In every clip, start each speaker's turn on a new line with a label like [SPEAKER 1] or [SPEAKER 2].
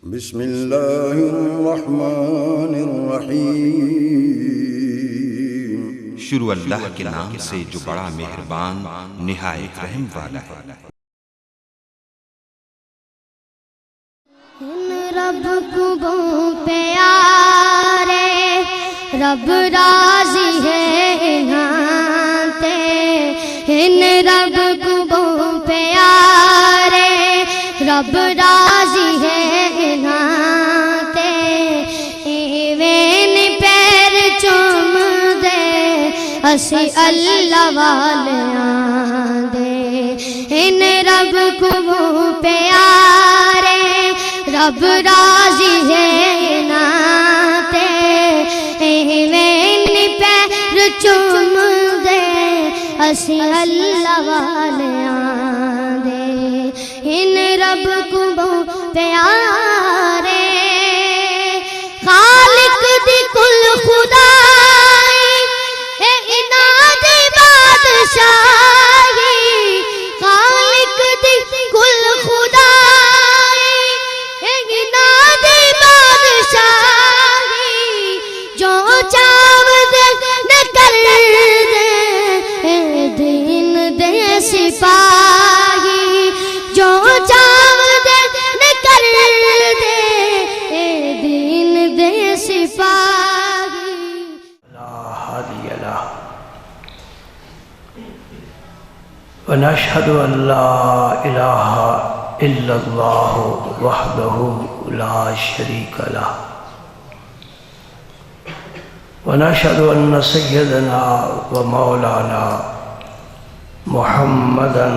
[SPEAKER 1] بسم اللہ الرحمن الرحیم۔
[SPEAKER 2] شروع اللہ کے نام سے جو بڑا مہربان نہایت رحم والا ہے۔
[SPEAKER 3] رب کو پیارے رب راضی ہے نہاتے، ان رب کو پیارے رب راضی ہے نہاتے، ایوین پیر چوم دے اسی اللہ والیاں دے، ان رب کو پیارے رب راضی ہے ناتے، ایوین پیر چوم دے اسی اللہ والیاں دے، ان رب کو پیارے خالق دی کل خدائی اے اناد بادشاہی، خالق دی کل خدائی اے اناد بادشاہی، جو چاو دے کر دے اے دین دے سپاہی، جو چاو دے کر دے اے دین دے سپاہی۔
[SPEAKER 4] لا ہادی لہ ونشہد ان لا الہ الا اللہ وحدہ لا شریک لہ، ونشہد ان سیدنا و مولانا محمدا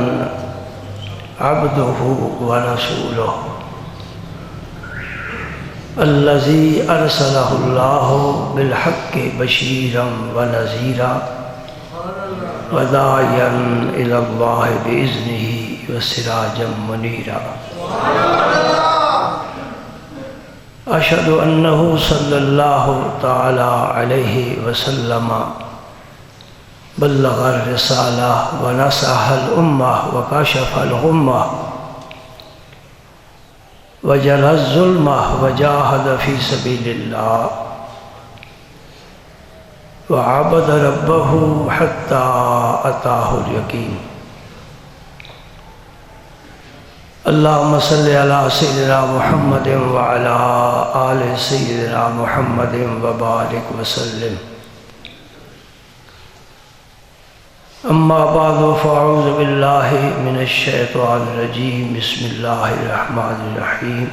[SPEAKER 4] عبدہ ورسولہ الذی ارسلہ اللہ بالحق بشیرا ونذیرا وداعیا الی اللہ باذنہ وسراجا منیرا، اشہد انہ صلی اللہ تعالی علیہ وسلم بلغ الرسالہ ونصح الامہ وکشف الغمہ وجل الظلم وجاہد فی سبیل اللہ وعبد ربہ حتی اتاہ الیقین۔ اللہم صلی علی سیدنا محمد وعلی آل سیدنا محمد وبارک وسلم۔ اما بعد فاعوذ باللہ من الشیطان الرجیم، بسم اللہ الرحمن الرحیم۔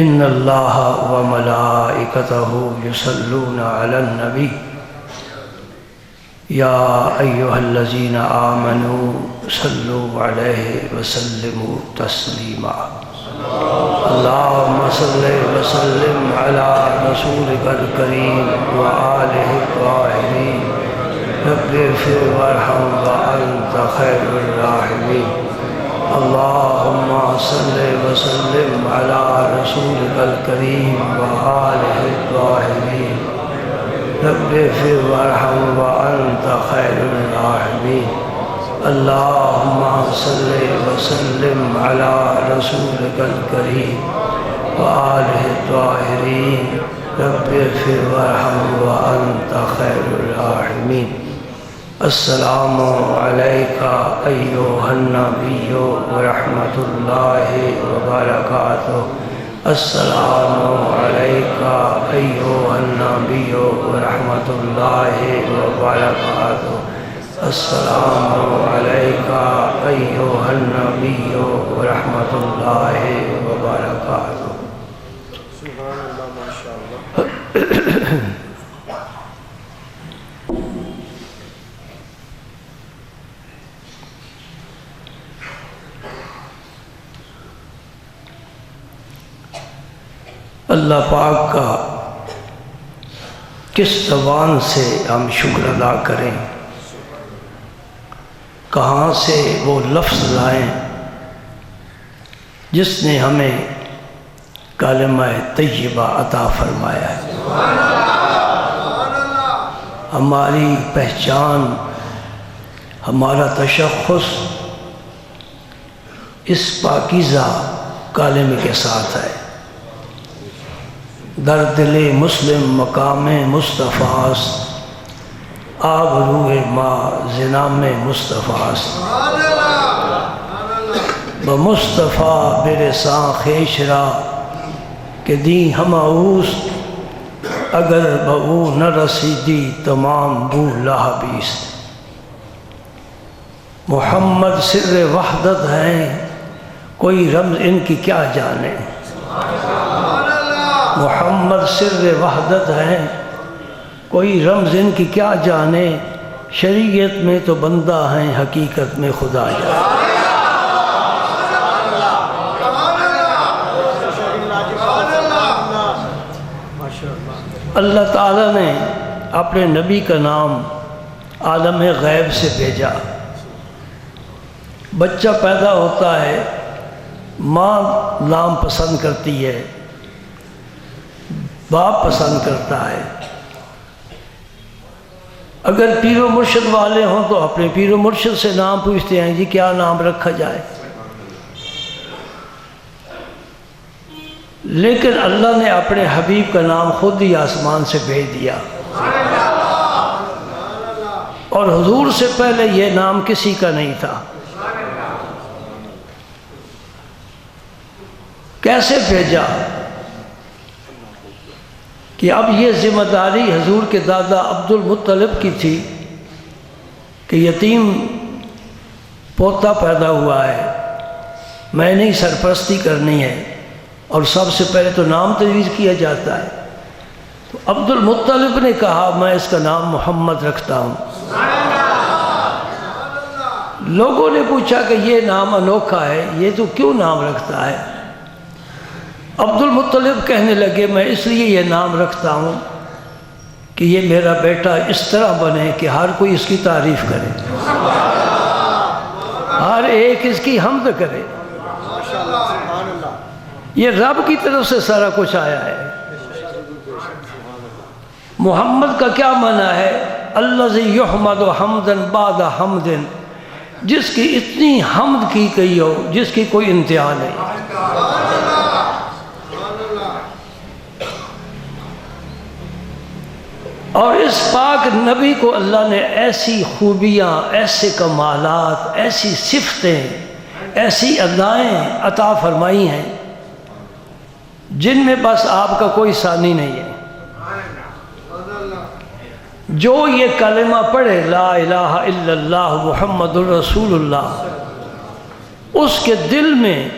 [SPEAKER 4] ان اللہ وملائکتہ یصلون علی النبی یا ایہا الذین آمنوا صلوا علیہ وسلموا تسلیما۔ اللہم صلی وسلم علی رسولک الکریم وآلہ الطاہرین، رب اغفر وارحم وانت خیر الراحمین۔ اللہم صلی وسلم علی رسولک الکریم وآلہ الطاہرین، رب اغفر وارحم وانت خیر الراحمین۔ اللہم صلی وسلم علی رسولک الکریم وآلہ الطاہرین، رب اغفر وارحم وانت خیر الراحمین۔ السلام علیکہ ایہا النبی ورحمۃ اللہ وبرکاتہ۔ السلام علیکہ ایہا النبی ورحمۃ اللہ وبرکاتہ۔ السلام علیکہ ایہا النبی ورحمۃ اللہ وبرکاتہ۔
[SPEAKER 5] سبحان اللہ، ماشاءاللہ۔
[SPEAKER 4] اللہ پاک کا کس زبان سے ہم شکر ادا کریں، کہاں سے وہ لفظ لائیں جس نے ہمیں کلمہ طیبہ عطا فرمایا ہے۔ ہماری پہچان، ہمارا تشخص اس پاکیزہ کالم کے ساتھ ہے۔ در دل مسلم مقام مصطفیٰ آب روح ما زنام مصطفیٰ بمصطفیٰ برساں خیش را کہ دی ہم اوس اگر بہو نہ رسیدی تمام بو لہبیس۔ محمد سر وحدت ہیں کوئی رمز ان کی کیا جانے، محمد سر وحدت ہیں کوئی رمز ان کی کیا جانے، شریعت میں تو بندہ ہیں حقیقت میں خدا جانے۔ اللہ تعالیٰ نے اپنے نبی کا نام عالم غیب سے بھیجا۔ بچہ پیدا ہوتا ہے، ماں نام پسند کرتی ہے، باپ پسند کرتا ہے۔ اگر پیر و مرشد والے ہوں تو اپنے پیر و مرشد سے نام پوچھتے ہیں، جی کیا نام رکھا جائے۔ لیکن اللہ نے اپنے حبیب کا نام خود ہی آسمان سے بھیج دیا، اور حضور سے پہلے یہ نام کسی کا نہیں تھا۔ کیسے بھیجا کہ اب یہ ذمہ داری حضور کے دادا عبد المطلب کی تھی کہ یتیم پوتا پیدا ہوا ہے، میں نے سرپرستی کرنی ہے، اور سب سے پہلے تو نام تجویز کیا جاتا ہے۔ تو عبد المطلب نے کہا میں اس کا نام محمد رکھتا ہوں۔ لوگوں نے پوچھا کہ یہ نام انوکھا ہے، یہ تو کیوں نام رکھتا ہے؟ عبد المطلب کہنے لگے میں اس لیے یہ نام رکھتا ہوں کہ یہ میرا بیٹا اس طرح بنے کہ ہر کوئی اس کی تعریف کرے، ہر ایک اس کی حمد کرے۔ یہ رب کی طرف سے سارا کچھ آیا ہے۔ محمد کا کیا معنی ہے؟ الذی یحمد حمدا بعد حمد، جس کی اتنی حمد کی گئی ہو جس کی کوئی انتہا نہیں۔ اور اس پاک نبی کو اللہ نے ایسی خوبیاں، ایسے کمالات، ایسی صفتیں، ایسی ادائیں عطا فرمائی ہیں جن میں بس آپ کا کوئی ثانی نہیں ہے۔ جو یہ کلمہ پڑھے لا الہ الا اللہ محمد الرسول اللہ، اس کے دل میں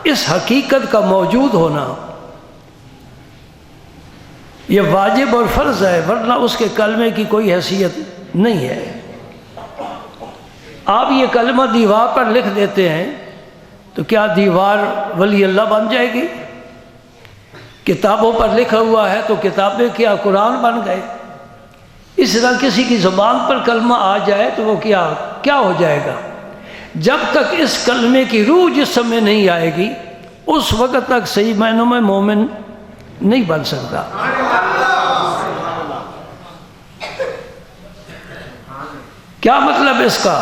[SPEAKER 4] اس حقیقت کا موجود ہونا یہ واجب اور فرض ہے، ورنہ اس کے کلمے کی کوئی حیثیت نہیں ہے۔ آپ یہ کلمہ دیوار پر لکھ دیتے ہیں تو کیا دیوار ولی اللہ بن جائے گی؟ کتابوں پر لکھا ہوا ہے تو کتابیں کیا قرآن بن گئے؟ اس طرح کسی کی زبان پر کلمہ آ جائے تو وہ کیا ہو جائے گا؟ جب تک اس کلمے کی روح جسم میں نہیں آئے گی اس وقت تک صحیح معنوں میں مومن نہیں بن سکتا۔ کیا مطلب اس کا؟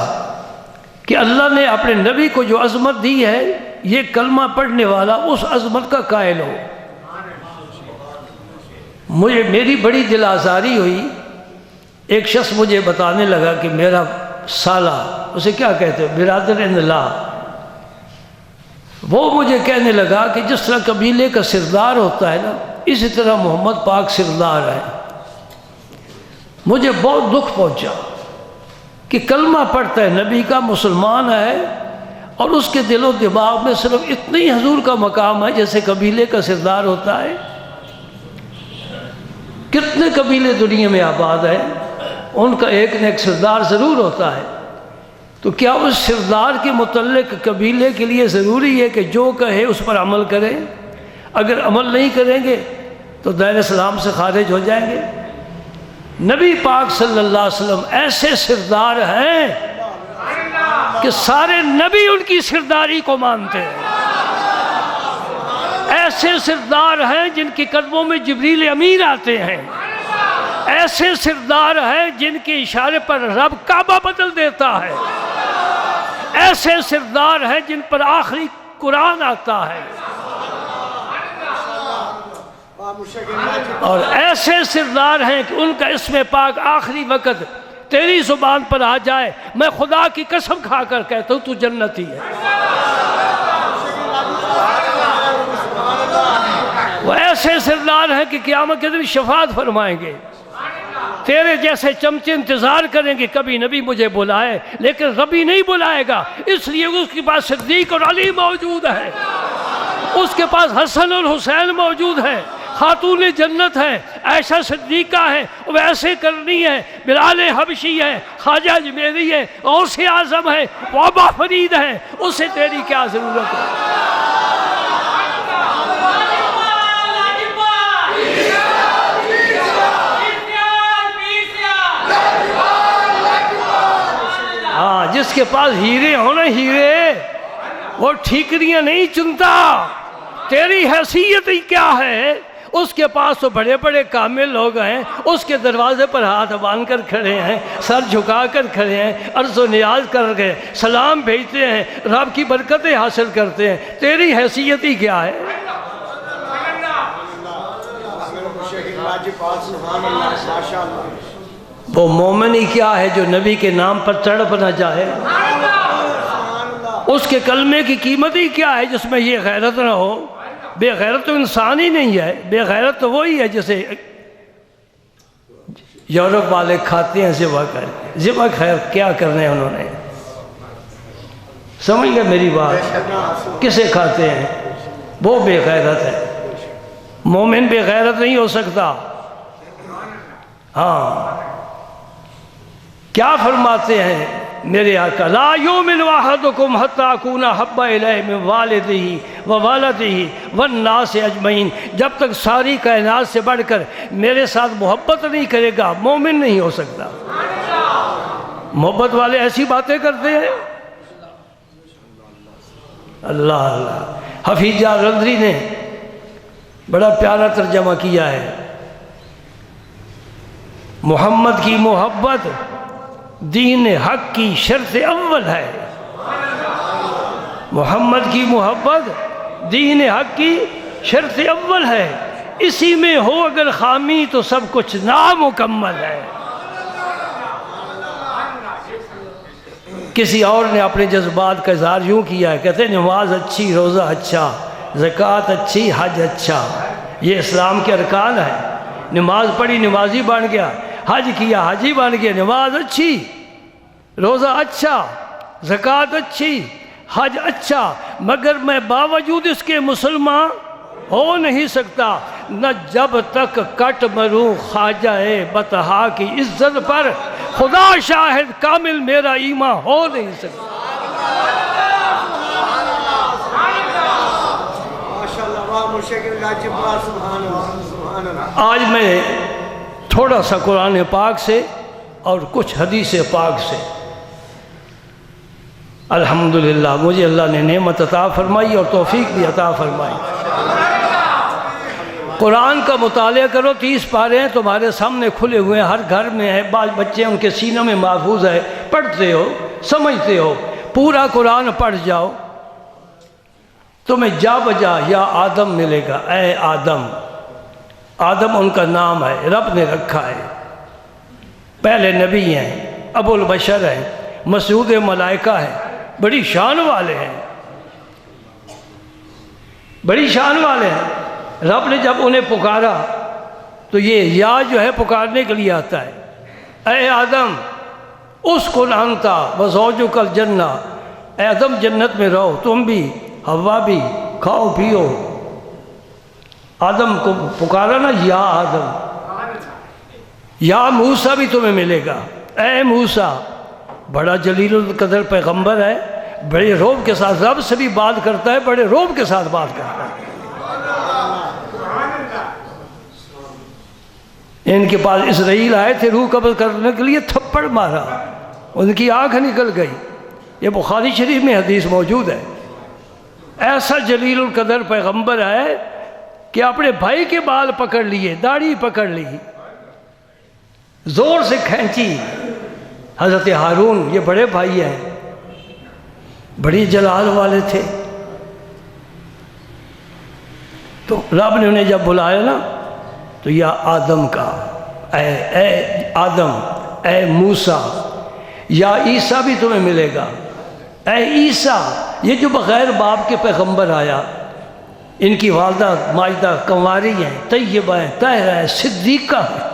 [SPEAKER 4] کہ اللہ نے اپنے نبی کو جو عظمت دی ہے، یہ کلمہ پڑھنے والا اس عظمت کا قائل ہو۔ میری بڑی دل آزاری ہوئی، ایک شخص مجھے بتانے لگا کہ میرا سالہ، اسے کیا کہتے ہیں، برادر ان اللہ، وہ مجھے کہنے لگا کہ جس طرح قبیلے کا سردار ہوتا ہے نا، اسی طرح محمد پاک سردار ہے۔ مجھے بہت دکھ پہنچا کہ کلمہ پڑھتا ہے، نبی کا، مسلمان ہے، اور اس کے دل و دماغ میں صرف اتنا ہی حضور کا مقام ہے جیسے قبیلے کا سردار ہوتا ہے۔ کتنے قبیلے دنیا میں آباد ہیں، ان کا ایک نہ ایک سردار ضرور ہوتا ہے۔ تو کیا اس سردار کے متعلق قبیلے کے لیے ضروری ہے کہ جو کہے اس پر عمل کریں؟ اگر عمل نہیں کریں گے تو دائرہ اسلام سے خارج ہو جائیں گے۔ نبی پاک صلی اللہ علیہ وسلم ایسے سردار ہیں کہ سارے نبی ان کی سرداری کو مانتے ہیں۔ ایسے سردار ہیں جن کے قدموں میں جبریل امین آتے ہیں۔ ایسے سردار ہیں جن کے اشارے پر رب کعبہ بدل دیتا ہے۔ ایسے سردار ہیں جن پر آخری قرآن آتا ہے، اور ایسے سردار ہیں کہ ان کا اسم پاک آخری وقت تیری زبان پر آ جائے، میں خدا کی قسم کھا کر کہتا ہوں تو جنتی ہے۔ وہ ایسے سردار ہیں کہ قیامت کے دن شفاعت فرمائیں گے، تیرے جیسے چمچے انتظار کریں گے کبھی نبی مجھے بلائے، لیکن ربی نہیں بلائے گا، اس لیے اس کے پاس صدیق اور علی موجود ہے، اس کے پاس حسن اور حسین موجود ہیں، خاتون جنت ہے، عائشہ صدیقہ ہے، ویسے کرنی ہے، بلال حبشی ہے، خواجہ اجمیری ہے، غوث اعظم ہے، بابا فرید ہے، اس سے تیری کیا ضرورت ہے؟ ہاں، جس کے پاس ہیرے ہو نا ہیرے، وہ ٹھیکریاں نہیں چنتا، تیری حیثیت ہی کیا ہے؟ اس کے پاس تو بڑے بڑے کامل لوگ ہیں، اس کے دروازے پر ہاتھ باندھ کر کھڑے ہیں، سر جھکا کر کھڑے ہیں، عرض و نیاز کر کے سلام بھیجتے ہیں، رب کی برکتیں حاصل کرتے ہیں، تیری حیثیت ہی کیا ہے؟ وہ مومن ہی کیا ہے جو نبی کے نام پر تڑپ نہ جائے؟ اس کے کلمے کی قیمت ہی کیا ہے جس میں یہ غیرت نہ ہو؟ بے غیرت تو انسان ہی نہیں ہے، بے غیرت تو وہی ہے جسے یورپ والے کھاتے ہیں ذبح کر کے۔ ذبح خیر کیا کرنے ہیں انہوں نے؟ سمجھ گئے میری بات؟ کسے کھاتے ہیں؟ وہ بے غیرت ہے، مومن بے غیرت نہیں ہو سکتا۔ ہاں، کیا فرماتے ہیں میرے آقا؟ لا یؤمن احدکم حتی اکون احب الیہ من والدہ ووالدہ والناس اجمعین، جب تک ساری کائنات سے بڑھ کر میرے ساتھ محبت نہیں کرے گا مومن نہیں ہو سکتا۔ محبت والے ایسی باتیں کرتے ہیں، اللہ اللہ۔ حفیظہ رندری نے بڑا پیارا ترجمہ کیا ہے، محمد کی محبت دین حق کی شرط اول ہے، محمد کی محبت دین حق کی شرط اول ہے، اسی میں ہو اگر خامی تو سب کچھ نامکمل ہے۔ کسی اور نے اپنے جذبات کا اظہار یوں کیا ہے، کہتے ہیں نماز اچھی، روزہ اچھا، زکوٰۃ اچھی، حج اچھا، یہ اسلام کے ارکان ہیں۔ نماز پڑھی نمازی بن گیا، حج کیا حجی بن گیا، نماز اچھی، روزہ اچھا، زکوٰۃ اچھی، حج اچھا، مگر میں باوجود اس کے مسلمان ہو نہیں سکتا، نہ جب تک کٹ مروں خواجہ بطحا کی عزت پر، خدا شاہد کامل میرا ایمان ہو نہیں سکتا۔ آج میں تھوڑا سا قرآن پاک سے اور کچھ حدیث پاک سے، الحمدللہ مجھے اللہ نے نعمت عطا فرمائی اور توفیق بھی عطا فرمائی۔ قرآن کا مطالعہ کرو، 30 پارے ہیں تمہارے سامنے کھلے ہوئے ہیں، ہر گھر میں ہے، بعض بچے ان کے سینوں میں محفوظ ہے، پڑھتے ہو، سمجھتے ہو، پورا قرآن پڑھ جاؤ، تمہیں جا بجا یا آدم ملے گا۔ اے آدم، آدم ان کا نام ہے، رب نے رکھا ہے، پہلے نبی ہیں، ابو البشر ہیں، مسعود ملائکہ ہیں، بڑی شان والے ہیں، بڑی شان والے ہیں۔ رب نے جب انہیں پکارا تو یہ یا جو ہے پکارنے کے لیے آتا ہے، اے آدم اسکن انت وزوجک الجنہ، اے آدم جنت میں رہو، تم بھی حوا بھی، کھاؤ پیو۔ آدم کو پکارا نا، یا آدم، یا موسیٰ بھی تمہیں ملے گا، اے موسیٰ، بڑا جلیل القدر پیغمبر ہے، بڑے روب کے ساتھ رب سے بھی بات کرتا ہے، بڑے روب کے ساتھ بات کرتا ہے۔ ان کے پاس اسرائیل آئے تھے روح قبض کرنے کے لیے، تھپڑ مارا، ان کی آنکھ نکل گئی، یہ بخاری شریف میں حدیث موجود ہے۔ ایسا جلیل القدر پیغمبر ہے کہ اپنے بھائی کے بال پکڑ لیے، داڑھی پکڑ لی، زور سے کھینچی۔ حضرت ہارون یہ بڑے بھائی ہیں، بڑی جلال والے تھے. تو رب نے انہیں جب بلایا نا تو یا آدم کا اے آدم، اے موسیٰ، یا عیسیٰ بھی تمہیں ملے گا. اے عیسیٰ، یہ جو بغیر باپ کے پیغمبر آیا، ان کی والدہ ماجدہ کنواری ہیں، طیبہ ہیں، طاہرہ ہیں، صدیقہ ہیں،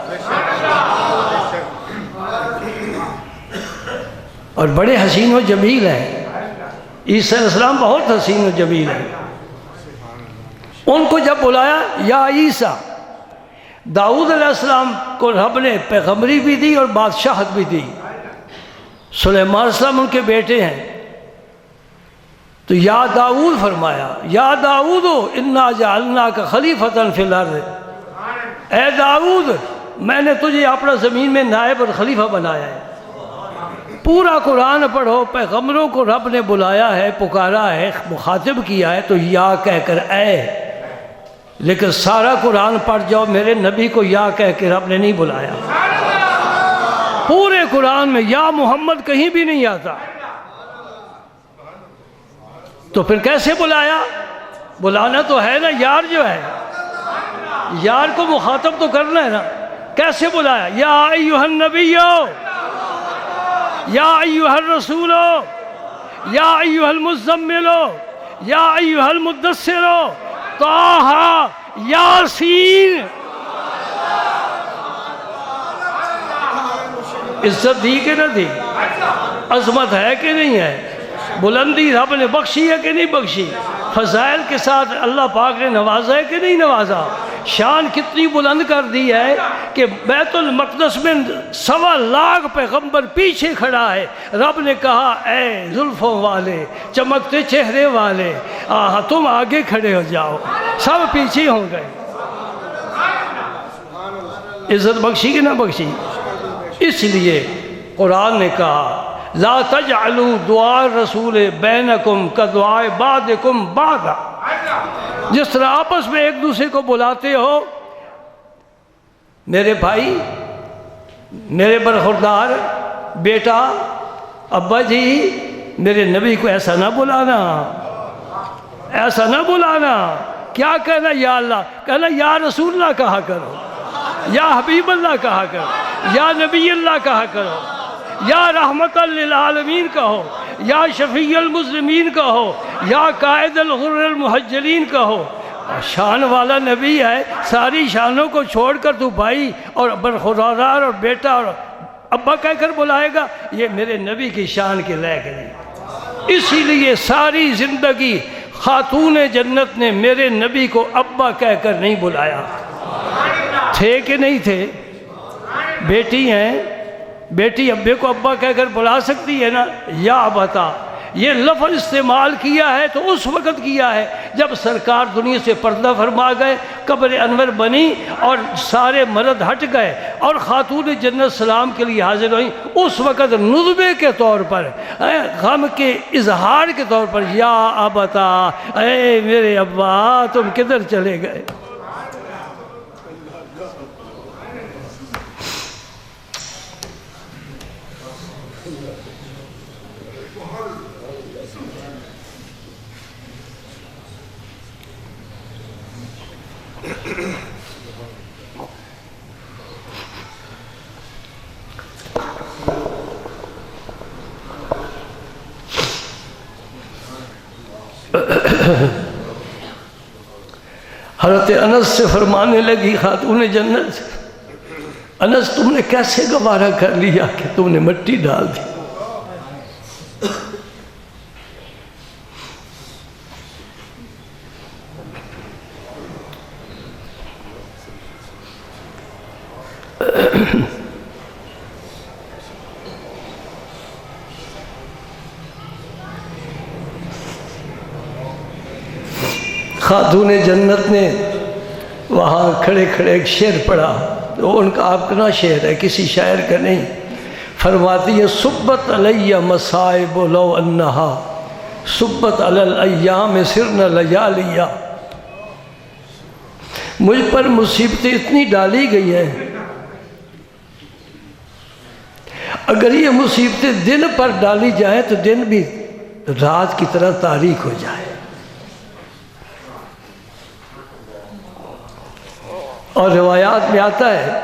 [SPEAKER 4] اور بڑے حسین و جمیل ہیں. عیسیٰ علیہ السلام بہت حسین و جمیل ہیں. ان کو جب بلایا یا عیسیٰ، داؤد علیہ السلام کو رب نے پیغمبری بھی دی اور بادشاہت بھی دی. سلیمان علیہ السلام ان کے بیٹے ہیں. تو یا داؤد فرمایا، یا داؤد انا جعلناک خلیفۃ فی الارض، اے داؤد میں نے تجھے اپنا زمین میں نائب اور خلیفہ بنایا ہے. پورا قرآن پڑھو، پیغمبروں کو رب نے بلایا ہے، پکارا ہے، مخاطب کیا ہے تو یا کہہ کر اے. لیکن سارا قرآن پڑھ جاؤ، میرے نبی کو یا کہہ کے رب نے نہیں بلایا. پورے قرآن میں یا محمد کہیں بھی نہیں آتا. تو پھر کیسے بلایا؟ بلانا تو ہے نا، یار جو ہے، یار کو مخاطب تو کرنا ہے نا. کیسے بلایا؟ یا ایھا النبی، یا ایھا الرسول، یا ایھا المزمل، یا ایھا المدثر، طٰہٰ، یاسین. عزت دی کہ نہ دی؟ عظمت ہے کہ نہیں ہے؟ بلندی رب نے بخشی ہے کہ نہیں بخشی؟ فضائل کے ساتھ اللہ پاک نے نوازا ہے کہ نہیں نوازا؟ شان کتنی بلند کر دی ہے کہ بیت المقدس میں 1.25 لاکھ پیغمبر پیچھے کھڑا ہے. رب نے کہا اے زلفوں والے، چمکتے چہرے والے، تم آگے کھڑے ہو جاؤ. سب پیچھے ہو گئے. عزت بخشی کہ نہ بخشی؟ اس لیے قرآن نے کہا لا تجعلوا دعاء الرسول بینکم کدعاء بعضکم بعضا. جس طرح آپس میں ایک دوسرے کو بلاتے ہو، میرے بھائی، میرے برخوردار، بیٹا، ابا جی، میرے نبی کو ایسا نہ بلانا، ایسا نہ بلانا. کیا کہنا؟ یا اللہ کہنا، یا رسول اللہ کہا کرو، یا حبیب اللہ کہا کرو، یا نبی اللہ کہا کرو، یا رحمت للعالمین کہو، یا شفیع المسلمین کہو، یا قائد الغر المحجلین کہو. شان والا نبی ہے، ساری شانوں کو چھوڑ کر تو بھائی اور برخوردار اور بیٹا اور ابا کہہ کر بلائے گا؟ یہ میرے نبی کی شان کے لائق نہیں. اسی لیے ساری زندگی خاتون جنت نے میرے نبی کو ابا کہہ کر نہیں بلایا. تھے کہ نہیں تھے؟ بیٹی ہیں، بیٹی ابے کو ابا کہہ کر بلا سکتی ہے نا. یا ابتا، یہ لفظ استعمال کیا ہے تو اس وقت کیا ہے جب سرکار دنیا سے پردہ فرما گئے، قبر انور بنی اور سارے مرد ہٹ گئے اور خاتون جنت سلام کے لیے حاضر ہوئیں. اس وقت ندبے کے طور پر، غم کے اظہار کے طور پر، یا ابتا، اے میرے ابا تم کدھر چلے گئے؟ حضرت انس سے فرمانے لگی خاتون جنت، انس تم نے کیسے گوارا کر لیا کہ تم نے مٹی ڈال دی؟ خاتون جنت نے وہاں کھڑے کھڑے ایک شعر پڑھا، تو ان کا اپنا شعر ہے، کسی شاعر کا نہیں. فرماتی ہے صبت علیہ مصائب لو انہا صبت علی الایام سرن لیالیا. مجھ پر مصیبتیں اتنی ڈالی گئی ہیں، اگر یہ مصیبتیں دن پر ڈالی جائیں تو دن بھی رات کی طرح تاریک ہو جائے۔ اور روایات میں آتا ہے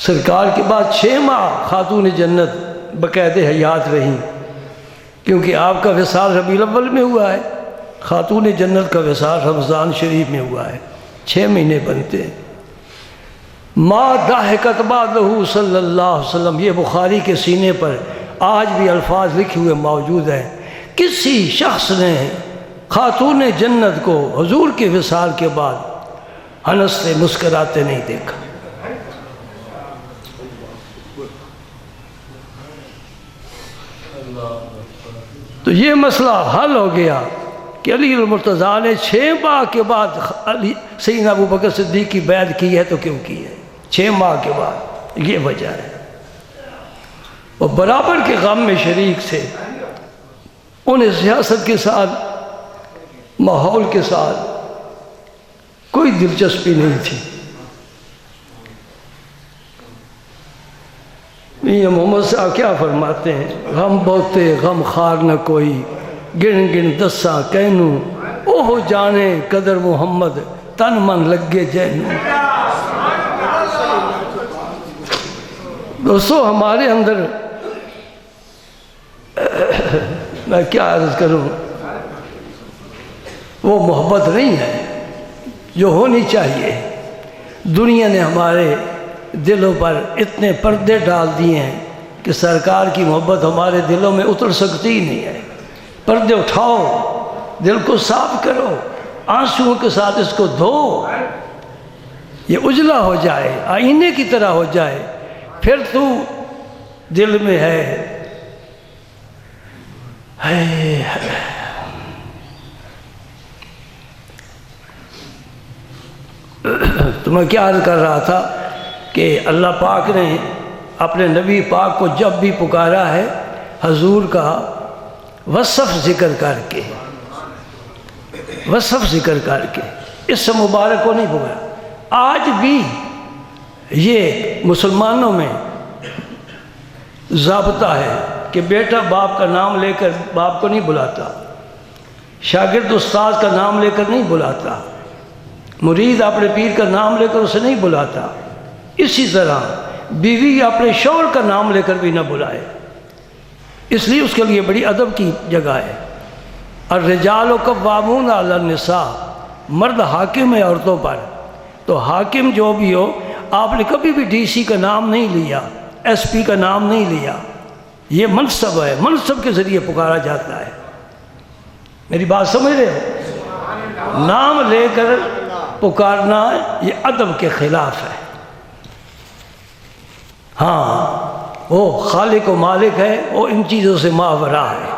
[SPEAKER 4] سرکار کے بعد 6 ماہ خاتون جنت بقید حیات رہیں، کیونکہ آپ کا وصال ربیع الاول میں ہوا ہے، خاتون جنت کا وصال رمضان شریف میں ہوا ہے، 6 مہینے بنتے ہیں۔ ما ضحکت بعدہ صلی اللہ علیہ وسلم، یہ بخاری کے سینے پر آج بھی الفاظ لکھے ہوئے موجود ہیں، کسی شخص نے خاتون جنت کو حضور کے وصال کے بعد ہنستے مسکراتے نہیں دیکھا۔ تو یہ مسئلہ حل ہو گیا کہ علی المرتضیٰ نے 6 ماہ کے بعد سیدنا ابو بکر صدیق کی بیعت کی ہے، تو کیوں کی ہے؟ 6 ماہ کے بعد، یہ وجہ ہے۔ وہ برابر کے غم میں شریک تھے، انہیں سیاست کے ساتھ، ماحول کے ساتھ کوئی دلچسپی نہیں تھی۔ یہ محمد صاحب کیا فرماتے ہیں؟ غم بہتے غم خار نہ کوئی، گن گن دساں کہنوں، اوہ جانے قدر محمد تن من لگے جینوں۔ دوستو ہمارے اندر میں کیا عرض کروں، وہ محبت نہیں ہے جو ہونی چاہیے۔ دنیا نے ہمارے دلوں پر اتنے پردے ڈال دیے ہیں کہ سرکار کی محبت ہمارے دلوں میں اتر سکتی ہی نہیں ہے۔ پردے اٹھاؤ، دل کو صاف کرو، آنسوؤں کے ساتھ اس کو دھو، یہ اجلا ہو جائے، آئینے کی طرح ہو جائے، پھر تو دل میں ہے تو میں کیا عرض کر رہا تھا کہ اللہ پاک نے اپنے نبی پاک کو جب بھی پکارا ہے حضور کا وصف ذکر کر کے، وصف ذکر کر کے، اس سے مبارک کو نہیں پکارا۔ آج بھی یہ مسلمانوں میں ضابطہ ہے کہ بیٹا باپ کا نام لے کر باپ کو نہیں بلاتا، شاگرد استاد کا نام لے کر نہیں بلاتا، مرید اپنے پیر کا نام لے کر اسے نہیں بلاتا۔ اسی طرح بیوی اپنے شوہر کا نام لے کر بھی نہ بلائے، اس لیے اس کے لیے بڑی ادب کی جگہ ہے۔ الرجال قوامون علی النساء، مرد حاکم ہے عورتوں پر، تو حاکم جو بھی ہو، آپ نے کبھی بھی ڈی سی کا نام نہیں لیا، ایس پی کا نام نہیں لیا، یہ منصب ہے، منصب کے ذریعے پکارا جاتا ہے۔ میری بات سمجھ رہے ہو؟ نام لے کر پکارنا یہ ادب کے خلاف ہے۔ ہاں وہ خالق و مالک ہے، وہ ان چیزوں سے ماورا ہے۔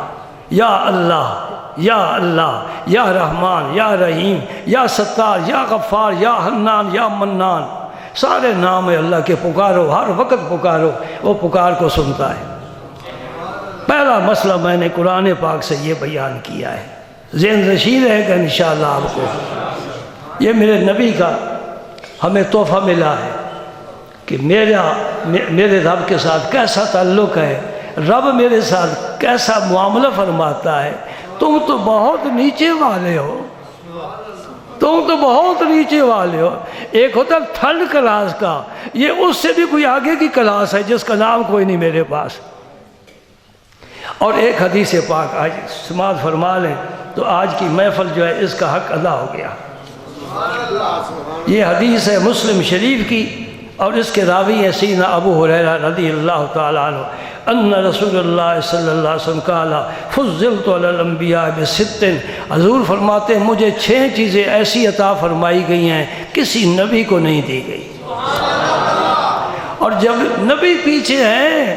[SPEAKER 4] یا اللہ، یا اللہ، یا رحمان، یا رحیم، یا ستار، یا غفار، یا حنان، یا منان، سارے نام اللہ کے پکارو، ہر وقت پکارو، وہ پکار کو سنتا ہے۔ پہلا مسئلہ میں نے قرآن پاک سے یہ بیان کیا ہے، ذہن نشین رہے گا انشاءاللہ آپ کو۔ یہ میرے نبی کا ہمیں تحفہ ملا ہے کہ میرے رب کے ساتھ کیسا تعلق ہے، رب میرے ساتھ کیسا معاملہ فرماتا ہے۔ تم تو بہت نیچے والے ہو، تم تو بہت نیچے والے ہو۔ ایک ہوتا ہے تھرڈ کلاس کا، یہ اس سے بھی کوئی آگے کی کلاس ہے جس کا نام کوئی نہیں میرے پاس۔ اور ایک حدیث پاک آج سماعت فرما لیں تو آج کی محفل جو ہے اس کا حق ادا ہو گیا۔ یہ حدیث ہے مسلم شریف کی، اور اس کے راوی ہیں سیدنا ابو ہریرہ رضی اللہ تعالیٰ عنہ، ان رسول اللہ صلی اللہ علیہ وسلم قال فضلت علی الانبیاء بست، حضور فرماتے ہیں مجھے 6 چیزیں ایسی عطا فرمائی گئی ہیں کسی نبی کو نہیں دی گئی۔ اور جب نبی پیچھے ہیں،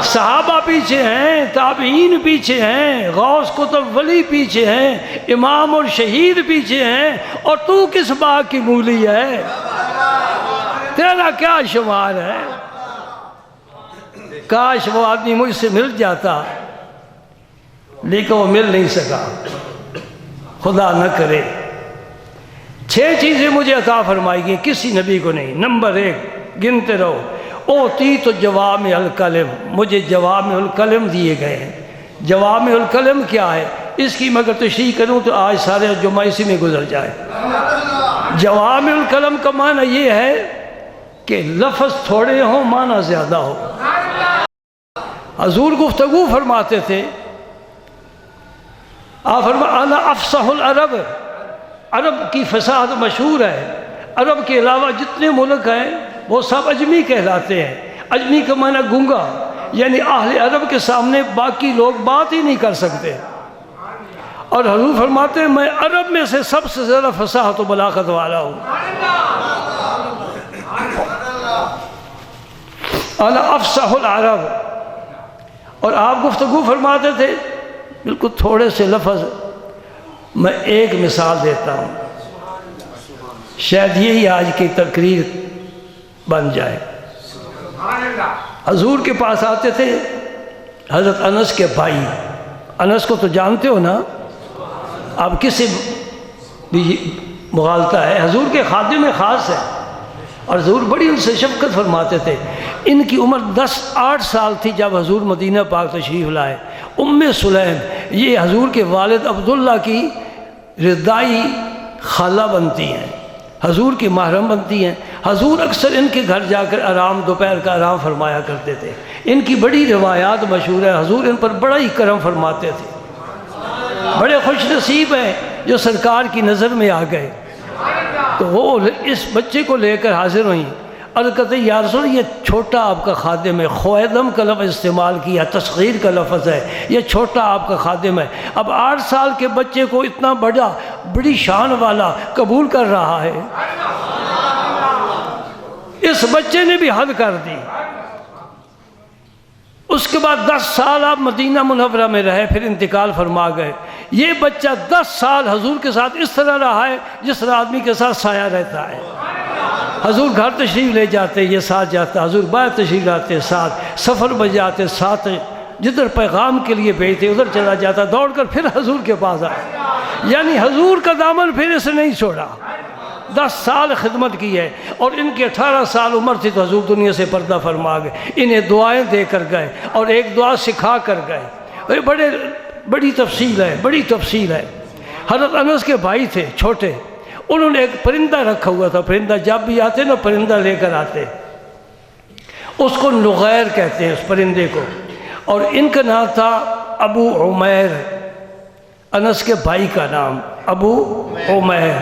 [SPEAKER 4] صحابہ پیچھے ہیں، تابعین پیچھے ہیں، غوث کتب ولی پیچھے ہیں، امام اور شہید پیچھے ہیں، اور تو کس باغ کی مولی ہے؟ تیرا کیا شمار ہے؟ کاش وہ آدمی مجھ سے مل جاتا، لیکن وہ مل نہیں سکا، خدا نہ کرے۔ 6 چیزیں مجھے عطا فرمائی گئی، کسی نبی کو نہیں۔ نمبر 1 گنتے رہو، اوتی تو جوامع الکلم، مجھے جوامع الکلم دیے گئے ہیں۔ جوامع الکلم کیا ہے؟ اس کی میں اگر تشریح کروں تو آج سارے جمعہ اسی میں گزر جائے۔ جوامع الکلم کا معنی یہ ہے کہ لفظ تھوڑے ہوں معنی زیادہ ہو۔ حضور گفتگو فرماتے تھے، آپ انا افصح العرب، عرب کی فصاحت مشہور ہے۔ عرب کے علاوہ جتنے ملک ہیں وہ سب اجمی کہلاتے ہیں۔ اجمی کا معنی گونگا، یعنی اہل عرب کے سامنے باقی لوگ بات ہی نہیں کر سکتے۔ اور حضور فرماتے ہیں میں عرب میں سے سب سے زیادہ فصاحت و بلاغت والا ہوں۔ انا افصح العرب۔ اور آپ گفتگو فرماتے تھے بالکل تھوڑے سے لفظ، میں ایک مثال دیتا ہوں، شاید یہی آج کی تقریر بن جائے۔ حضور کے پاس آتے تھے حضرت انس کے بھائی، انس کو تو جانتے ہو نا، آپ کسی بھی مغالطہ ہے، حضور کے خادم خاص ہے، اور حضور بڑی ان سے شفقت فرماتے تھے۔ ان کی عمر 8 سال تھی جب حضور مدینہ پاک تشریف لائے۔ ام سلیم یہ حضور کے والد عبداللہ کی رضائی خالہ بنتی ہیں، حضور کی محرم بنتی ہیں۔ حضور اکثر ان کے گھر جا کر دوپہر کا آرام فرمایا کرتے تھے۔ ان کی بڑی روایات مشہور ہیں، حضور ان پر بڑا ہی کرم فرماتے تھے۔ بڑے خوش نصیب ہیں جو سرکار کی نظر میں آ گئے۔ تو وہ اس بچے کو لے کر حاضر ہوئیں، عرض کرتے یا رسول یہ چھوٹا آپ کا خادم ہے، خویدم کا لفظ استعمال کیا، تصغیر کا لفظ ہے، یہ چھوٹا آپ کا خادم ہے۔ اب 8 سال کے بچے کو اتنا بڑی شان والا قبول کر رہا ہے۔ اس بچے نے بھی حد کر دی۔ اس کے بعد 10 سال آپ مدینہ منورہ میں رہے، پھر انتقال فرما گئے۔ یہ بچہ 10 سال حضور کے ساتھ اس طرح رہا ہے جس طرح آدمی کے ساتھ سایہ رہتا ہے۔ حضور گھر تشریف لے جاتے یہ ساتھ جاتا، حضور باہر تشریف لاتے ساتھ، سفر میں جاتے ساتھ، جدھر پیغام کے لیے بھیجتے ادھر چلا جاتا، دوڑ کر پھر حضور کے پاس آیا۔ یعنی حضور کا دامن پھر اسے نہیں چھوڑا۔ 10 سال خدمت کی ہے، اور ان کے 18 سال عمر تھی تو حضور دنیا سے پردہ فرما گئے۔ انہیں دعائیں دے کر گئے اور ایک دعا سکھا کر گئے۔ بڑی تفصیل ہے۔ حضرت انس کے بھائی تھے چھوٹے، انہوں نے ایک پرندہ رکھا ہوا تھا، پرندہ جب بھی آتے نا پرندہ لے کر آتے، اس کو نغیر کہتے ہیں اس پرندے کو، اور ان کا نام تھا ابو عمیر، انس کے بھائی کا نام ابو عمیر۔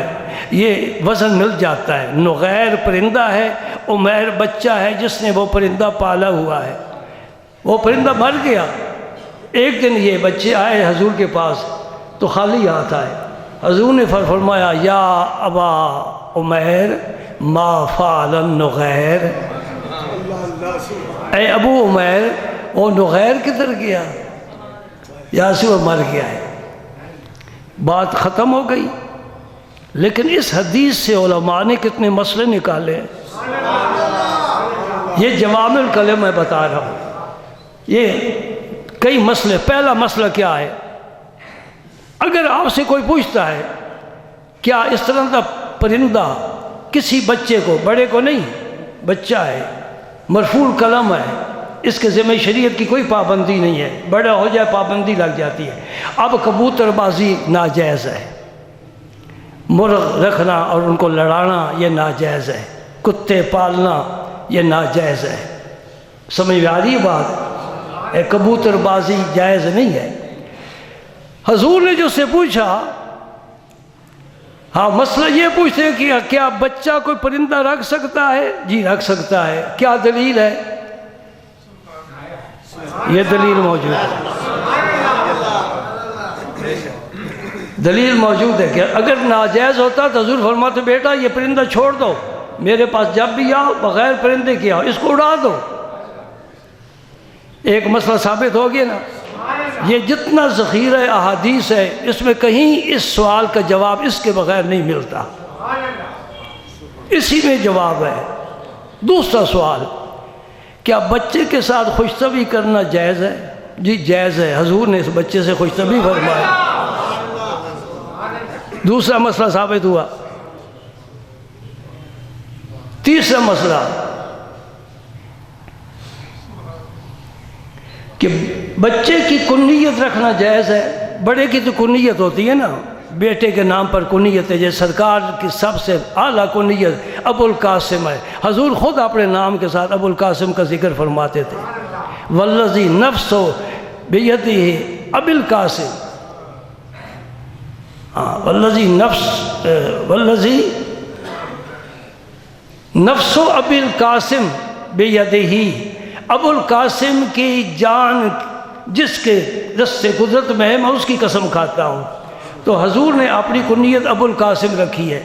[SPEAKER 4] یہ وزن مل جاتا ہے، نغیر پرندہ ہے، عمیر بچہ ہے جس نے وہ پرندہ پالا ہوا ہے۔ وہ پرندہ مر گیا۔ ایک دن یہ بچے آئے حضور کے پاس تو خالی ہاتھ آئے۔ حضور نے فرمایا یا ابا عمیر ما فعل النغیر، اے ابو عمیر وہ نغیر کدھر گیا؟ یاسو وہ مر گیا ہے۔ بات ختم ہو گئی۔ لیکن اس حدیث سے علماء نے کتنے مسئلے نکالے ہیں۔ یہ جوامع الکلم میں بتا رہا ہوں، یہ کئی مسئلے۔ پہلا مسئلہ کیا ہے؟ اگر آپ سے کوئی پوچھتا ہے کیا اس طرح کا پرندہ کسی بچے کو، بڑے کو نہیں، بچہ ہے، مرفوع قلم ہے، اس کے ذمہ شریعت کی کوئی پابندی نہیں ہے، بڑا ہو جائے پابندی لگ جاتی ہے۔ اب کبوتر بازی ناجائز ہے، مرغ رکھنا اور ان کو لڑانا یہ ناجائز ہے، کتے پالنا یہ ناجائز ہے۔ سمجھ میں آ رہی ہے بات؟ کبوتر بازی جائز نہیں ہے۔ حضور نے جو سے پوچھا، ہاں مسئلہ یہ پوچھتے ہیں کہ کیا بچہ کوئی پرندہ رکھ سکتا ہے؟ جی رکھ سکتا ہے۔ کیا دلیل ہے؟ یہ دلیل موجود ہے، دلیل موجود ہے کہ اگر ناجائز ہوتا تو حضور فرماتے بیٹا یہ پرندہ چھوڑ دو، میرے پاس جب بھی آؤ بغیر پرندے کے آؤ، اس کو اڑا دو۔ ایک مسئلہ ثابت ہو گیا نا۔ یہ جتنا ذخیرہ احادیث ہے اس میں کہیں اس سوال کا جواب اس کے بغیر نہیں ملتا، اسی میں جواب ہے۔ دوسرا سوال، کیا بچے کے ساتھ خوش طبعی کرنا جائز ہے؟ جی جائز ہے، حضور نے اس بچے سے خوش طبعی فرمایا۔ دوسرا مسئلہ ثابت ہوا۔ تیسرا مسئلہ، کہ بچے کی کنیت رکھنا جائز ہے، بڑے کی تو کنیت ہوتی ہے نا، بیٹے کے نام پر کنیت ہے، جیسے سرکار کی سب سے اعلیٰ کنیت ابو القاسم ہے، حضور خود اپنے نام کے ساتھ ابو القاسم کا ذکر فرماتے تھے، والذی نفس بیدہ ابی القاسم، والذی نفس ابی القاسم بیدہ، ابو القاسم کی جان جس کے دست قدرت میں ہے میں اس کی قسم کھاتا ہوں۔ تو حضور نے اپنی کنیت ابو القاسم رکھی ہے۔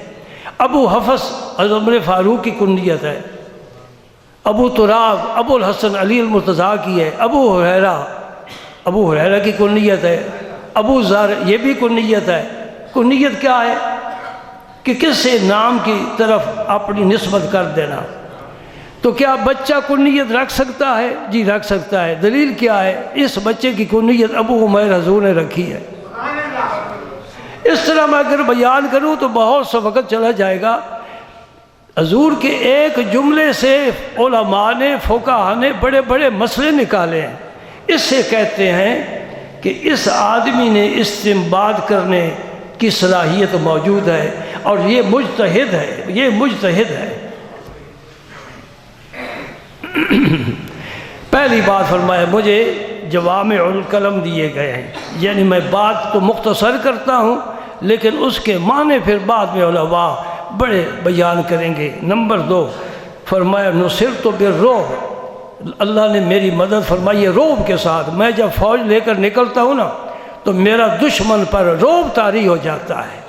[SPEAKER 4] ابو حفص حضرت عمر فاروق کی کنیت ہے، ابو تراب ابو الحسن علی المرتضیٰ کی ہے، ابو ہریرہ کی کنیت ہے، ابو ذر یہ بھی کنیت ہے۔ کنیت کیا ہے کہ کسی نام کی طرف اپنی نسبت کر دینا۔ تو کیا بچہ کنیت رکھ سکتا ہے؟ جی رکھ سکتا ہے۔ دلیل کیا ہے؟ اس بچے کی کنیت ابو عمیر حضور نے رکھی ہے۔ اس طرح میں اگر بیان کروں تو بہت سا وقت چلا جائے گا۔ حضور کے ایک جملے سے علماء نے فقہاء نے بڑے بڑے مسئلے نکالے ہیں۔ اس سے کہتے ہیں کہ اس آدمی نے استنباط کرنے کی صلاحیت موجود ہے اور یہ مجتہد ہے۔ پہلی بات فرمایا مجھے جوامع الکلم دیے گئے ہیں، یعنی میں بات تو مختصر کرتا ہوں لیکن اس کے معنی پھر بعد میں علماء بڑے بیان کریں گے۔ نمبر 2 فرمایا نصرت بالرعب، اللہ نے میری مدد فرمائی ہے رعب کے ساتھ۔ میں جب فوج لے کر نکلتا ہوں نا تو میرا دشمن پر رعب طاری ہو جاتا ہے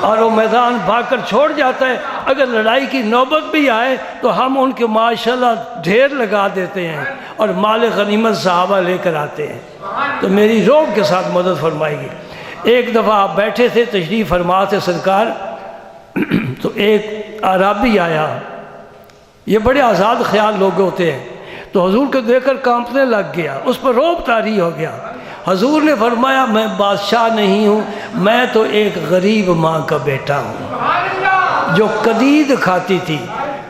[SPEAKER 4] اور وہ میدان بھاگ کر چھوڑ جاتا ہے۔ اگر لڑائی کی نوبت بھی آئے تو ہم ان کے ماشاءاللہ ڈھیر لگا دیتے ہیں اور مال غنیمت صحابہ لے کر آتے ہیں۔ تو میری رعب کے ساتھ مدد فرمائے گی۔ ایک دفعہ آپ بیٹھے تھے تشریف فرما تھے سرکار، تو ایک عربی آیا، یہ بڑے آزاد خیال لوگ ہوتے ہیں، تو حضور کو دیکھ کر کانپنے لگ گیا، اس پر رعب طاری ہو گیا۔ حضور نے فرمایا میں بادشاہ نہیں ہوں، میں تو ایک غریب ماں کا بیٹا ہوں جو قدید کھاتی تھی۔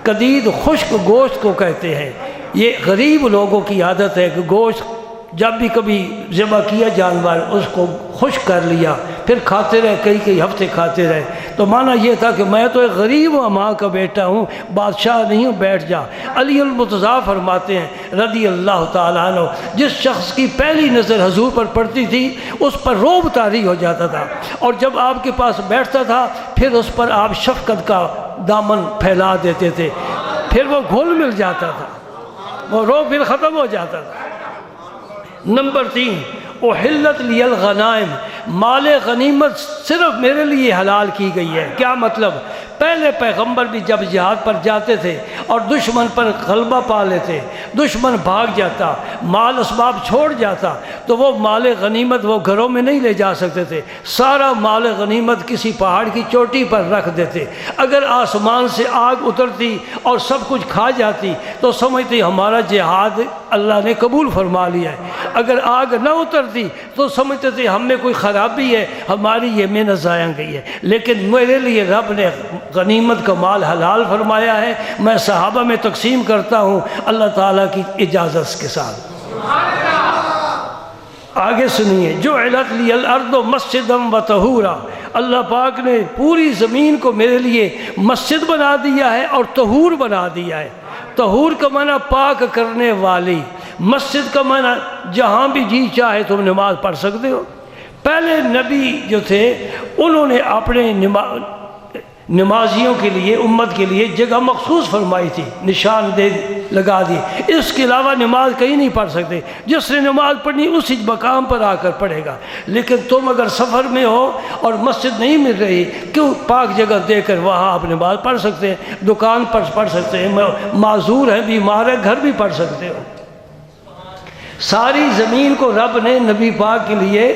[SPEAKER 4] قدید خشک گوشت کو کہتے ہیں۔ یہ غریب لوگوں کی عادت ہے کہ گوشت جب بھی کبھی ذبح کیا جانور اس کو خشک کر لیا پھر کھاتے رہے، کئی ہفتے کھاتے رہے۔ تو معنی یہ تھا کہ میں تو ایک غریب ماں کا بیٹا ہوں، بادشاہ نہیں ہوں، بیٹھ جا۔ علی المرتضیٰ فرماتے ہیں رضی اللہ تعالیٰ عنہ، جس شخص کی پہلی نظر حضور پر پڑتی تھی اس پر رعب طاری ہو جاتا تھا، اور جب آپ کے پاس بیٹھتا تھا پھر اس پر آپ شفقت کا دامن پھیلا دیتے تھے، پھر وہ گھل مل جاتا تھا، وہ رعب پھر ختم ہو جاتا تھا۔ نمبر 3 احلت لی الغنائم، مال غنیمت صرف میرے لیے حلال کی گئی ہے۔ کیا مطلب؟ پہلے پیغمبر بھی جب جہاد پر جاتے تھے اور دشمن پر غلبہ پا لیتے، دشمن بھاگ جاتا، مال اسباب چھوڑ جاتا، تو وہ مال غنیمت وہ گھروں میں نہیں لے جا سکتے تھے، سارا مال غنیمت کسی پہاڑ کی چوٹی پر رکھ دیتے۔ اگر آسمان سے آگ اترتی اور سب کچھ کھا جاتی تو سمجھتے ہمارا جہاد اللہ نے قبول فرما لیا ہے، اگر آگ نہ اترتی تو سمجھتے تھے ہم میں کوئی خرابی ہے، ہماری یہ محنت ضائع گئی ہے۔ لیکن میرے لیے رب نے غنیمت کا مال حلال فرمایا ہے، میں صحابہ میں تقسیم کرتا ہوں اللہ تعالیٰ کی اجازت کے ساتھ۔ آگے سنیے، جعلت لی الارض مسجدا وطہورا، اللہ پاک نے پوری زمین کو میرے لیے مسجد بنا دیا ہے اور طہور بنا دیا ہے۔ طہور کا معنی پاک کرنے والی، مسجد کا معنی جہاں بھی جی چاہے تم نماز پڑھ سکتے ہو۔ پہلے نبی جو تھے انہوں نے اپنے نمازیوں کے لیے، امت کے لیے جگہ مخصوص فرمائی تھی، نشان دے لگا دی، اس کے علاوہ نماز کہیں نہیں پڑھ سکتے، جس نے نماز پڑھنی اسی مقام پر آ کر پڑھے گا۔ لیکن تم اگر سفر میں ہو اور مسجد نہیں مل رہی، کیوں پاک جگہ دے کر وہاں آپ نماز پڑھ سکتے ہیں، دکان پر پڑھ سکتے ہیں، معذور ہے، بیمار ہے، گھر بھی پڑھ سکتے ہو۔ ساری زمین کو رب نے نبی پاک کے لیے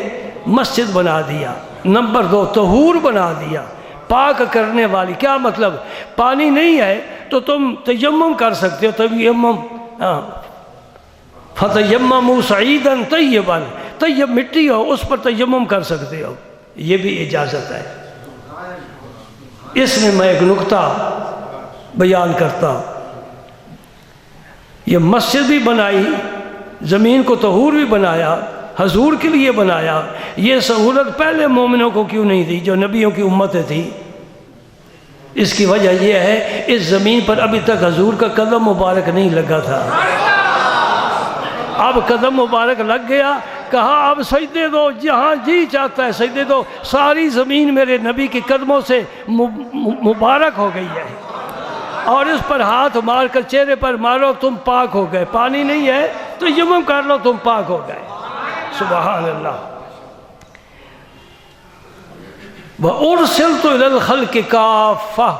[SPEAKER 4] مسجد بنا دیا۔ نمبر 2 طہور بنا دیا، پاک کرنے والی۔ کیا مطلب؟ پانی نہیں ہے تو تم تیمم کر سکتے ہو، تیمم فتیمموا صعیدا طیبا، طیب مٹی ہو اس پر تیمم کر سکتے ہو، یہ بھی اجازت ہے۔ اس میں میں ایک نکتہ بیان کرتا ہوں، یہ مسجد بھی بنائی زمین کو طہور بھی بنایا، حضور کے لیے بنایا، یہ سہولت پہلے مومنوں کو کیوں نہیں دی جو نبیوں کی امتیں تھی؟ اس کی وجہ یہ ہے اس زمین پر ابھی تک حضور کا قدم مبارک نہیں لگا تھا، اب قدم مبارک لگ گیا، کہا اب سجدے دو، جہاں جی چاہتا ہے سجدے دو، ساری زمین میرے نبی کے قدموں سے مبارک ہو گئی ہے، اور اس پر ہاتھ مار کر چہرے پر مارو تم پاک ہو گئے، پانی نہیں ہے تو یمم کر لو تم پاک ہو گئے۔ سبحان اللہ۔ وَأُرْسِلْتُ إِلَى الْخَلْقِ كَافَّةً،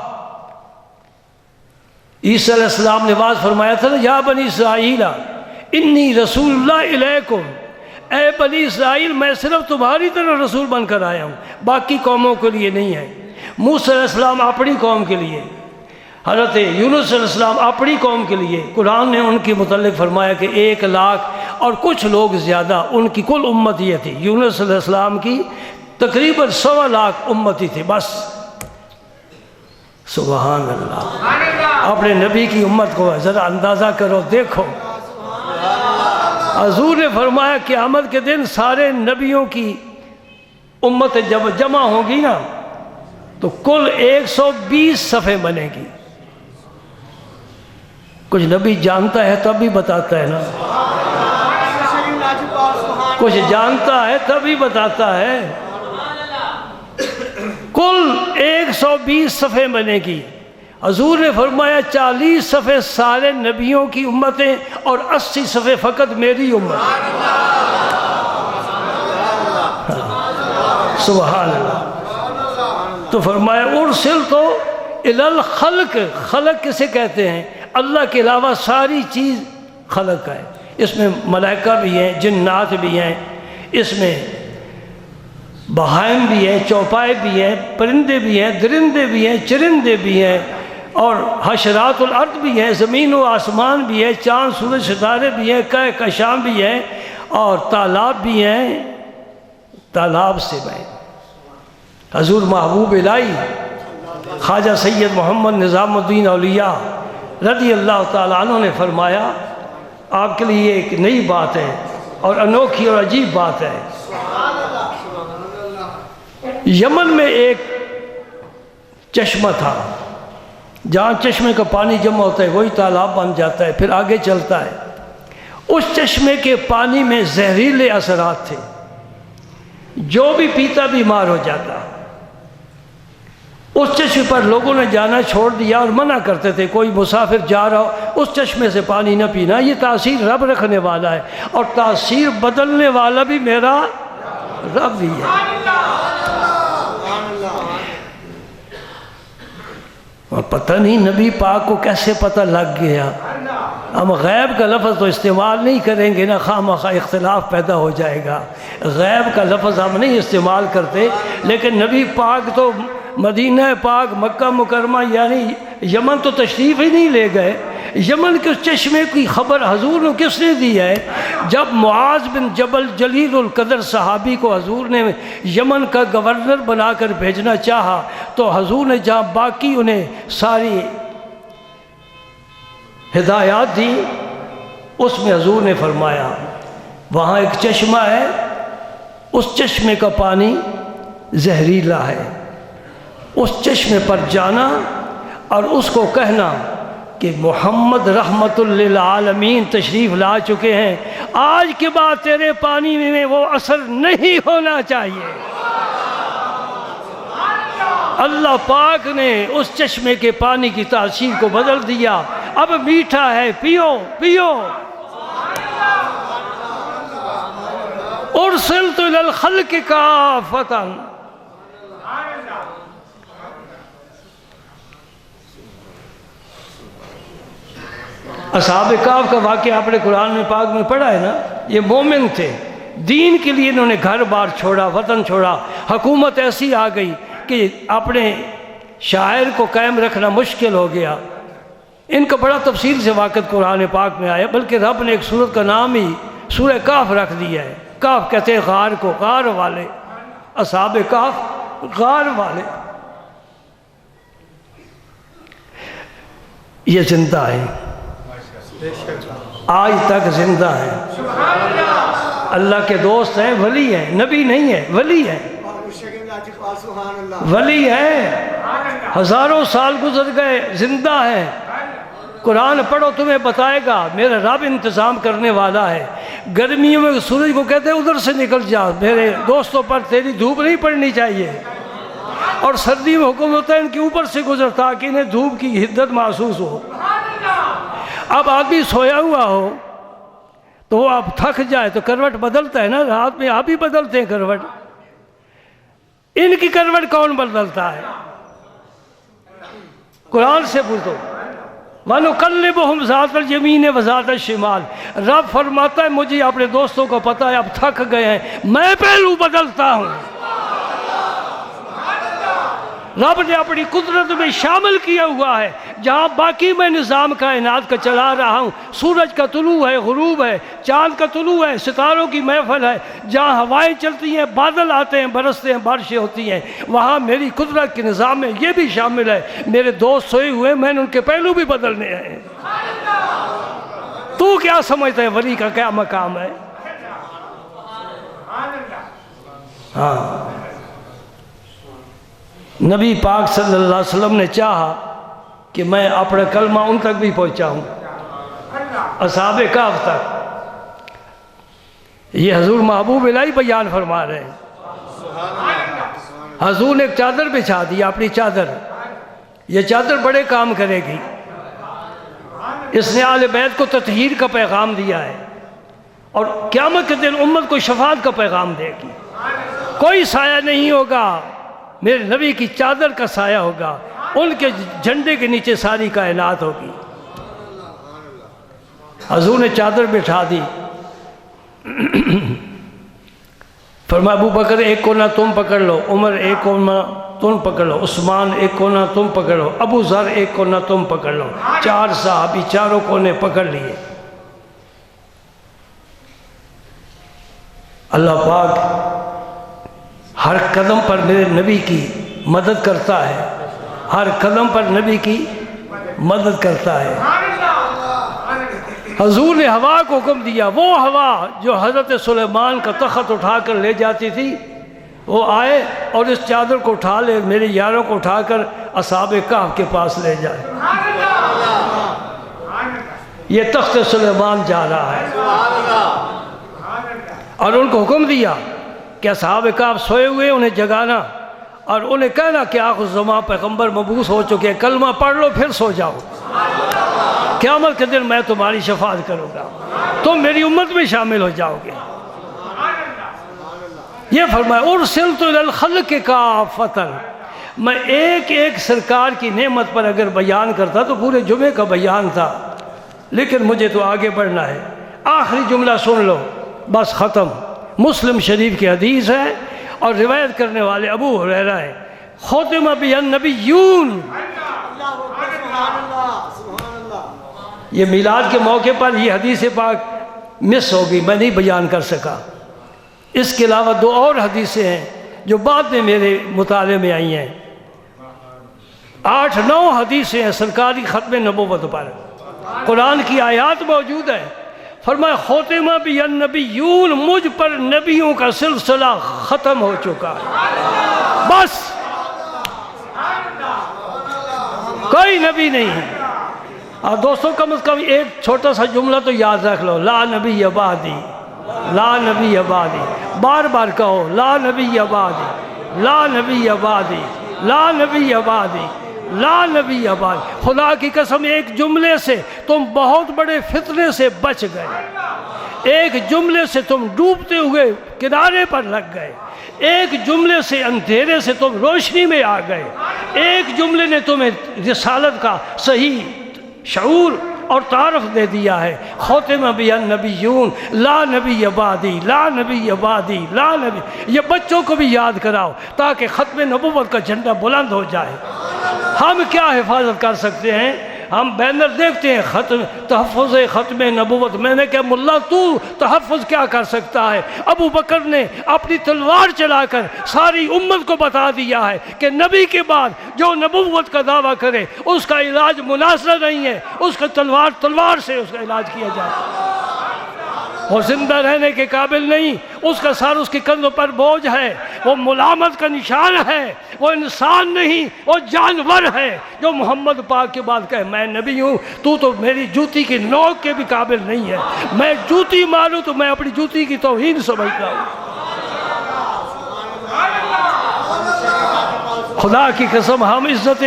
[SPEAKER 4] عیسیٰ علیہ السلام نے واضح فرمایا تھا نا، یا بنی اسرائیل انی رسول اللہ الیکم، اے بنی اسرائیل میں صرف تمہاری طرح رسول بن کر آیا ہوں، باقی قوموں کے لیے نہیں ہے۔ موسیٰ علیہ السلام اپنی قوم کے لیے، حضرت یونس علیہ السلام اپنی قوم کے لیے، قرآن نے ان کے متعلق فرمایا کہ 1,00,000 اور کچھ لوگ زیادہ، ان کی کل امت یہ تھی، یونس علیہ السلام کی تقریباً 1,25,000 امتی تھی بس۔ سبحان اللہ۔ اپنے نبی کی امت کو ذرا اندازہ کرو، دیکھو، حضور نے فرمایا قیامت کے دن سارے نبیوں کی امت جب جمع ہوگی نا تو کل 120 صفحے بنے گی۔ کچھ نبی جانتا ہے تب بھی بتاتا ہے نا، کچھ جانتا ہے تب بھی بتاتا ہے، کل 120 صفحے بنے گی۔ حضور نے فرمایا 40 صفحے سارے نبیوں کی امتیں اور 80 صفحے فقط میری امت۔ سبحان اللہ۔ تو فرمایا ارسلت الی الخلق، خلق کسے کہتے ہیں؟ اللہ کے علاوہ ساری چیز خلق ہے، اس میں ملائکہ بھی ہیں، جنات بھی ہیں، اس میں بہائم بھی ہیں، چوپائے بھی ہیں، پرندے بھی ہیں، درندے بھی ہیں، چرندے بھی ہیں، اور حشرات الارض بھی ہیں، زمین و آسمان بھی ہے، چاند سورج ستارے بھی ہیں، کہکشاں بھی ہیں، اور تالاب بھی ہیں، تالاب سے میں حضور محبوب الہی خواجہ سید محمد نظام الدین اولیاء رضی اللہ تعالیٰ عنہ نے فرمایا، آپ کے لیے ایک نئی بات ہے اور انوکھی اور عجیب بات ہے۔ یمن میں ایک چشمہ تھا، جہاں چشمے کا پانی جمع ہوتا ہے وہی تالاب بن جاتا ہے، پھر آگے چلتا ہے۔ اس چشمے کے پانی میں زہریلے اثرات تھے، جو بھی پیتا بیمار ہو جاتا۔ اس چشمے پر لوگوں نے جانا چھوڑ دیا اور منع کرتے تھے، کوئی مسافر جا رہا ہو اس چشمے سے پانی نہ پینا، یہ تاثیر رب رکھنے والا ہے، اور تاثیر بدلنے والا بھی میرا رب ہی ہے۔ اور پتہ نہیں نبی پاک کو کیسے پتہ لگ گیا۔ ہم غیب کا لفظ تو استعمال نہیں کریں گے نا، خواہ مخواہ اختلاف پیدا ہو جائے گا، غیب کا لفظ ہم نہیں استعمال کرتے، لیکن نبی پاک تو مدینہ پاک مکہ مکرمہ یعنی یمن تو تشریف ہی نہیں لے گئے۔ یمن کے چشمے کی خبر حضور نے کس نے دی ہے؟ جب معاذ بن جبل جلیل القدر صحابی کو حضور نے یمن کا گورنر بنا کر بھیجنا چاہا تو حضور نے جہاں باقی انہیں ساری ہدایات دی، اس میں حضور نے فرمایا وہاں ایک چشمہ ہے، اس چشمے کا پانی زہریلا ہے، اس چشمے پر جانا اور اس کو کہنا کہ محمد رحمت للعالمین تشریف لا چکے ہیں، آج کے بعد تیرے پانی میں وہ اثر نہیں ہونا چاہیے۔ اللہ پاک نے اس چشمے کے پانی کی تاثیر کو بدل دیا، اب میٹھا ہے، پیو پیو۔ ارسلت الی الخلق کافۃ۔ اصحاب کہف کا واقعہ آپ نے قرآن میں پاک میں پڑھا ہے نا، یہ مومن تھے، دین کے لیے انہوں نے گھر بار چھوڑا، وطن چھوڑا، حکومت ایسی آ گئی کہ اپنے شاعر کو قائم رکھنا مشکل ہو گیا۔ ان کا بڑا تفصیل سے واقعہ قرآن پاک میں آیا، بلکہ رب نے ایک سورت کا نام ہی سورہ کہف رکھ دیا ہے۔ کہف کہتے ہیں غار کو، غار والے، اصحاب کہف غار والے۔ یہ زندہ ہے، آج تک زندہ ہیں، اللہ کے دوست ہیں، ولی ہیں، نبی نہیں ہیں، ولی ہیں، ولی ہیں، ہزاروں سال گزر گئے، زندہ ہیں۔ قرآن پڑھو تمہیں بتائے گا میرا رب انتظام کرنے والا ہے۔ گرمیوں میں سورج کو کہتے ہیں ادھر سے نکل جا، میرے دوستوں پر تیری دھوپ نہیں پڑنی چاہیے، اور سردی میں حکم ہوتا ہے ان کے اوپر سے گزر تاکہ انہیں دھوپ کی حدت محسوس ہو۔ اب آدمی سویا ہوا ہو تو وہ اب تھک جائے تو کروٹ بدلتا ہے نا، رات میں آپ ہی بدلتے ہیں کروٹ، ان کی کروٹ کون بدلتا ہے؟ قرآن سے پوچھو، وَنُقَلِّبُهُمْ ذَاتَ الْيَمِينِ وَذَاتَ الشِّمَالِ، رب فرماتا ہے مجھے اپنے دوستوں کو پتہ ہے اب تھک گئے ہیں، میں پہلو بدلتا ہوں۔ رب نے اپنی قدرت میں شامل کیا ہوا ہے، جہاں باقی میں نظام کائنات کا چلا رہا ہوں، سورج کا طلوع ہے، غروب ہے، چاند کا طلوع ہے، ستاروں کی محفل ہے، جہاں ہوائیں چلتی ہیں، بادل آتے ہیں، برستے ہیں، بارشیں ہوتی ہیں، وہاں میری قدرت کے نظام میں یہ بھی شامل ہے۔ میرے دوست سوئے ہوئے میں نے ان کے پہلو بھی بدلنے ہیں۔ تو کیا سمجھتا ہے ولی کا کیا مقام ہے؟ ہاں، نبی پاک صلی اللہ علیہ وسلم نے چاہا کہ میں اپنا کلمہ ان تک بھی پہنچاؤں، اصحاب کہف تک۔ یہ حضور محبوب الہی بیان فرما رہے ہیں۔ حضور نے ایک چادر بچھا دی، اپنی چادر، یہ چادر بڑے کام کرے گی، اس نے اہل بیت کو تطہیر کا پیغام دیا ہے، اور قیامت کے دن امت کو شفاعت کا پیغام دے گی۔ کوئی سایہ نہیں ہوگا، میرے نبی کی چادر کا سایہ ہوگا، ان کے جھنڈے کے نیچے ساری کائنات ہوگی۔ حضور نے چادر بٹھا دی، فرمایا ابو بکر ایک کونا تم پکڑ لو، عمر ایک کونا تم پکڑ لو، عثمان ایک کونا تم پکڑ لو، ابو ذر ایک کونا تم پکڑ لو۔ چار صحابی چاروں کونے پکڑ لیے۔ اللہ پاک ہر قدم پر میرے نبی کی مدد کرتا ہے، ہر قدم پر نبی کی مدد کرتا ہے۔ حضور نے ہوا کو حکم دیا، وہ ہوا جو حضرت سلیمان کا تخت اٹھا کر لے جاتی تھی، وہ آئے اور اس چادر کو اٹھا لے، میرے یاروں کو اٹھا کر اصحاب کہف کے پاس لے جائے۔ یہ تخت سلیمان جا رہا ہے، اور ان کو حکم دیا کہ اصحاب کہف سوئے ہوئے انہیں جگانا، اور انہیں کہنا کہ آخر الزمان پیغمبر مبعوث ہو چکے، کلمہ پڑھ لو پھر سو جاؤ، قیامت کے دن میں تمہاری شفاعت کروں گا، تم میری امت میں شامل ہو جاؤ گے۔ یہ فرمایا ارسلت الی الخلق کافۃ، میں ایک ایک سرکار کی نعمت پر اگر بیان کرتا تو پورے جمعے کا بیان تھا، لیکن مجھے تو آگے بڑھنا ہے۔ آخری جملہ سن لو بس ختم۔ مسلم شریف کی حدیث ہے اور روایت کرنے والے ابو ہریرہ ہے، ختم بی النبیون۔ یہ میلاد کے موقع پر یہ حدیث پاک مس ہوگی، میں نہیں بیان کر سکا۔ اس کے علاوہ دو اور حدیثیں ہیں جو بعد میں میرے مطالعے میں آئی ہیں، 8-9 حدیثیں ہیں سرکاری ختم نبوت پر، قرآن کی آیات موجود ہے۔ فرمایا ختم بی النبیون، مجھ پر نبیوں کا سلسلہ ختم ہو چکا ہے، بس کوئی نبی نہیں ہے۔ اور دوستوں کم از کم ایک چھوٹا سا جملہ تو یاد رکھ لو، لا نبی بعدی، لا نبی بعدی، بار بار کہو لا نبی بعدی، لا نبی بعدی، لا نبی بعدی، لا نبی بعدی۔ خدا کی قسم ایک جملے سے تم بہت بڑے فتنے سے بچ گئے، ایک جملے سے تم ڈوبتے ہوئے کنارے پر لگ گئے، ایک جملے سے اندھیرے سے تم روشنی میں آ گئے، ایک جملے نے تمہیں رسالت کا صحیح شعور اور تعارف دے دیا ہے۔ ختم بی النبیون، لا نبی بعدی، لا نبی بعدی، لا نبی۔ یہ بچوں کو بھی یاد کراؤ تاکہ ختم نبوت کا جھنڈا بلند ہو جائے۔ ہم کیا حفاظت کر سکتے ہیں؟ ہم بینر دیکھتے ہیں ختم تحفظ ختم نبوت. میں نے کہا ملا تو تحفظ کیا کر سکتا ہے؟ ابو بکر نے اپنی تلوار چلا کر ساری امت کو بتا دیا ہے کہ نبی کے بعد جو نبوت کا دعویٰ کرے اس کا علاج مناسب نہیں ہے، اس کا تلوار سے اس کا علاج کیا جاتا ہے. وہ زندہ رہنے کے قابل نہیں، اس کا سر اس کے کندھوں پر بوجھ ہے، وہ ملامت کا نشان ہے، وہ انسان نہیں، وہ جانور ہے جو محمد پاک کے بعد کہے میں نبی ہوں. تو میری جوتی کی نوک کے بھی قابل نہیں ہے. میں جوتی ماروں تو میں اپنی جوتی کی توہین سمجھتا ہوں. خدا کی قسم ہم عزت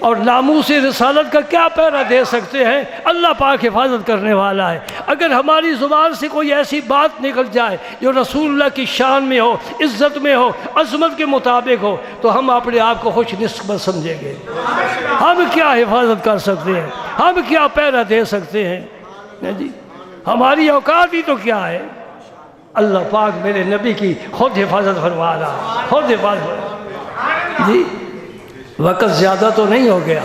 [SPEAKER 4] اور ناموس رسالت کا کیا پہرا دے سکتے ہیں؟ اللہ پاک حفاظت کرنے والا ہے. اگر ہماری زبان سے کوئی ایسی بات نکل جائے جو رسول اللہ کی شان میں ہو، عزت میں ہو، عظمت کے مطابق ہو، تو ہم اپنے آپ کو خوش نسبت سمجھیں گے. ہم کیا حفاظت کر سکتے ہیں؟ ہم کیا پہرا دے سکتے ہیں؟ جی ہماری اوقات ہی تو کیا ہے. اللہ پاک میرے نبی کی خود حفاظت فرما رہا، خود حفاظت فرما. جی وقت زیادہ تو نہیں ہو گیا.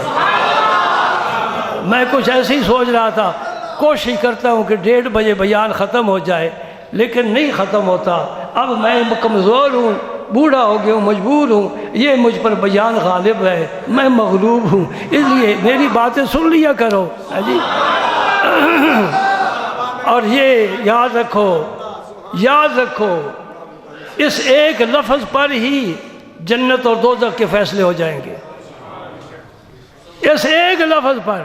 [SPEAKER 4] میں کچھ ایسے ہی سوچ رہا تھا، کوشش کرتا ہوں کہ 1:30 بجے بیان ختم ہو جائے، لیکن نہیں ختم ہوتا. اب میں کمزور ہوں، بوڑھا ہو گیا ہوں، مجبور ہوں، یہ مجھ پر بیان غالب ہے، میں مغلوب ہوں، اس لیے میری باتیں سن لیا کرو. جی اور یہ یاد رکھو اس ایک لفظ پر ہی جنت اور دوزخ کے فیصلے ہو جائیں گے. اس ایک لفظ پر.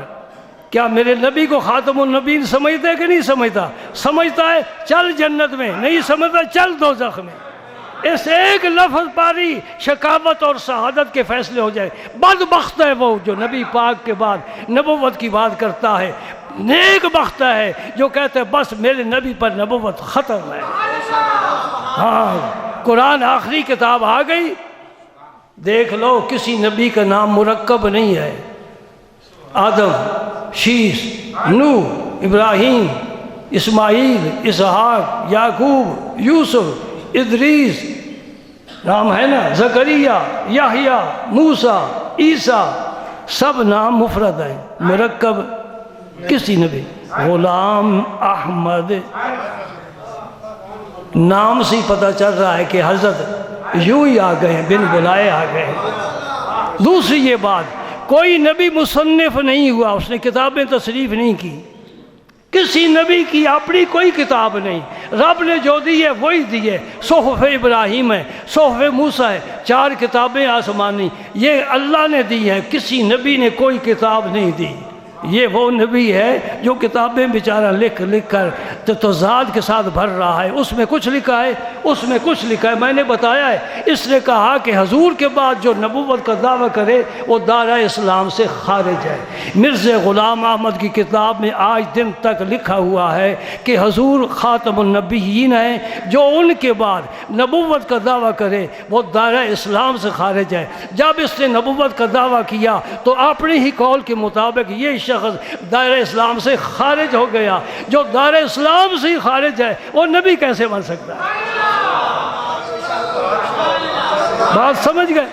[SPEAKER 4] کیا میرے نبی کو خاتم النبیین سمجھتا ہے کہ نہیں سمجھتا؟ سمجھتا ہے چل جنت میں، نہیں سمجھتا چل دوزخ میں. اس ایک لفظ پر ہی شقاوت اور سعادت کے فیصلے ہو جائیں. بدبخت ہے وہ جو نبی پاک کے بعد نبوت کی بات کرتا ہے. نیک بخت ہے جو کہتے ہیں بس میرے نبی پر نبوت ختم ہے. ہاں قرآن آخری کتاب آ گئی، دیکھ لو کسی نبی کا نام مرکب نہیں ہے. آدم، شیش، نوح، ابراہیم، اسماعیل، اسحاق، یعقوب، یوسف، ادریس، نام ہے نا، زکریا، یحییٰ، موسیٰ، عیسیٰ، سب نام مفرد ہیں. مرکب کسی نبی. غلام احمد نام سے ہی پتہ چل رہا ہے کہ حضرت یوں ہی آ گئے ہیں، بن بلائے آ گئے ہیں. دوسری یہ بات، کوئی نبی مصنف نہیں ہوا، اس نے کتابیں تصریف نہیں کی. کسی نبی کی اپنی کوئی کتاب نہیں. رب نے جو دی ہے وہی دی ہے. صحف ابراہیم ہے، صحف موسیٰ ہے، 4 کتابیں آسمانی یہ اللہ نے دی ہیں. کسی نبی نے کوئی کتاب نہیں دی. یہ وہ نبی ہے جو کتابیں بیچارہ لکھ کر تضاد کے ساتھ بھر رہا ہے. اس میں کچھ لکھا ہے، اس میں کچھ لکھا ہے. میں نے بتایا ہے، اس نے کہا کہ حضور کے بعد جو نبوت کا دعویٰ کرے وہ دائرہ اسلام سے خارج ہے. مرزا غلام احمد کی کتاب میں آج دن تک لکھا ہوا ہے کہ حضور خاتم النبیین ہیں. جو ان کے بعد نبوت کا دعویٰ کرے وہ دائرہ اسلام سے خارج ہے. جب اس نے نبوت کا دعویٰ کیا تو اپنے ہی قول کے مطابق یہ شخص دائرہ اسلام سے خارج ہو گیا. جو دائرہ اسلام سے ہی خارج ہے وہ نبی کیسے بن سکتا ہے؟ بات سمجھ گئے؟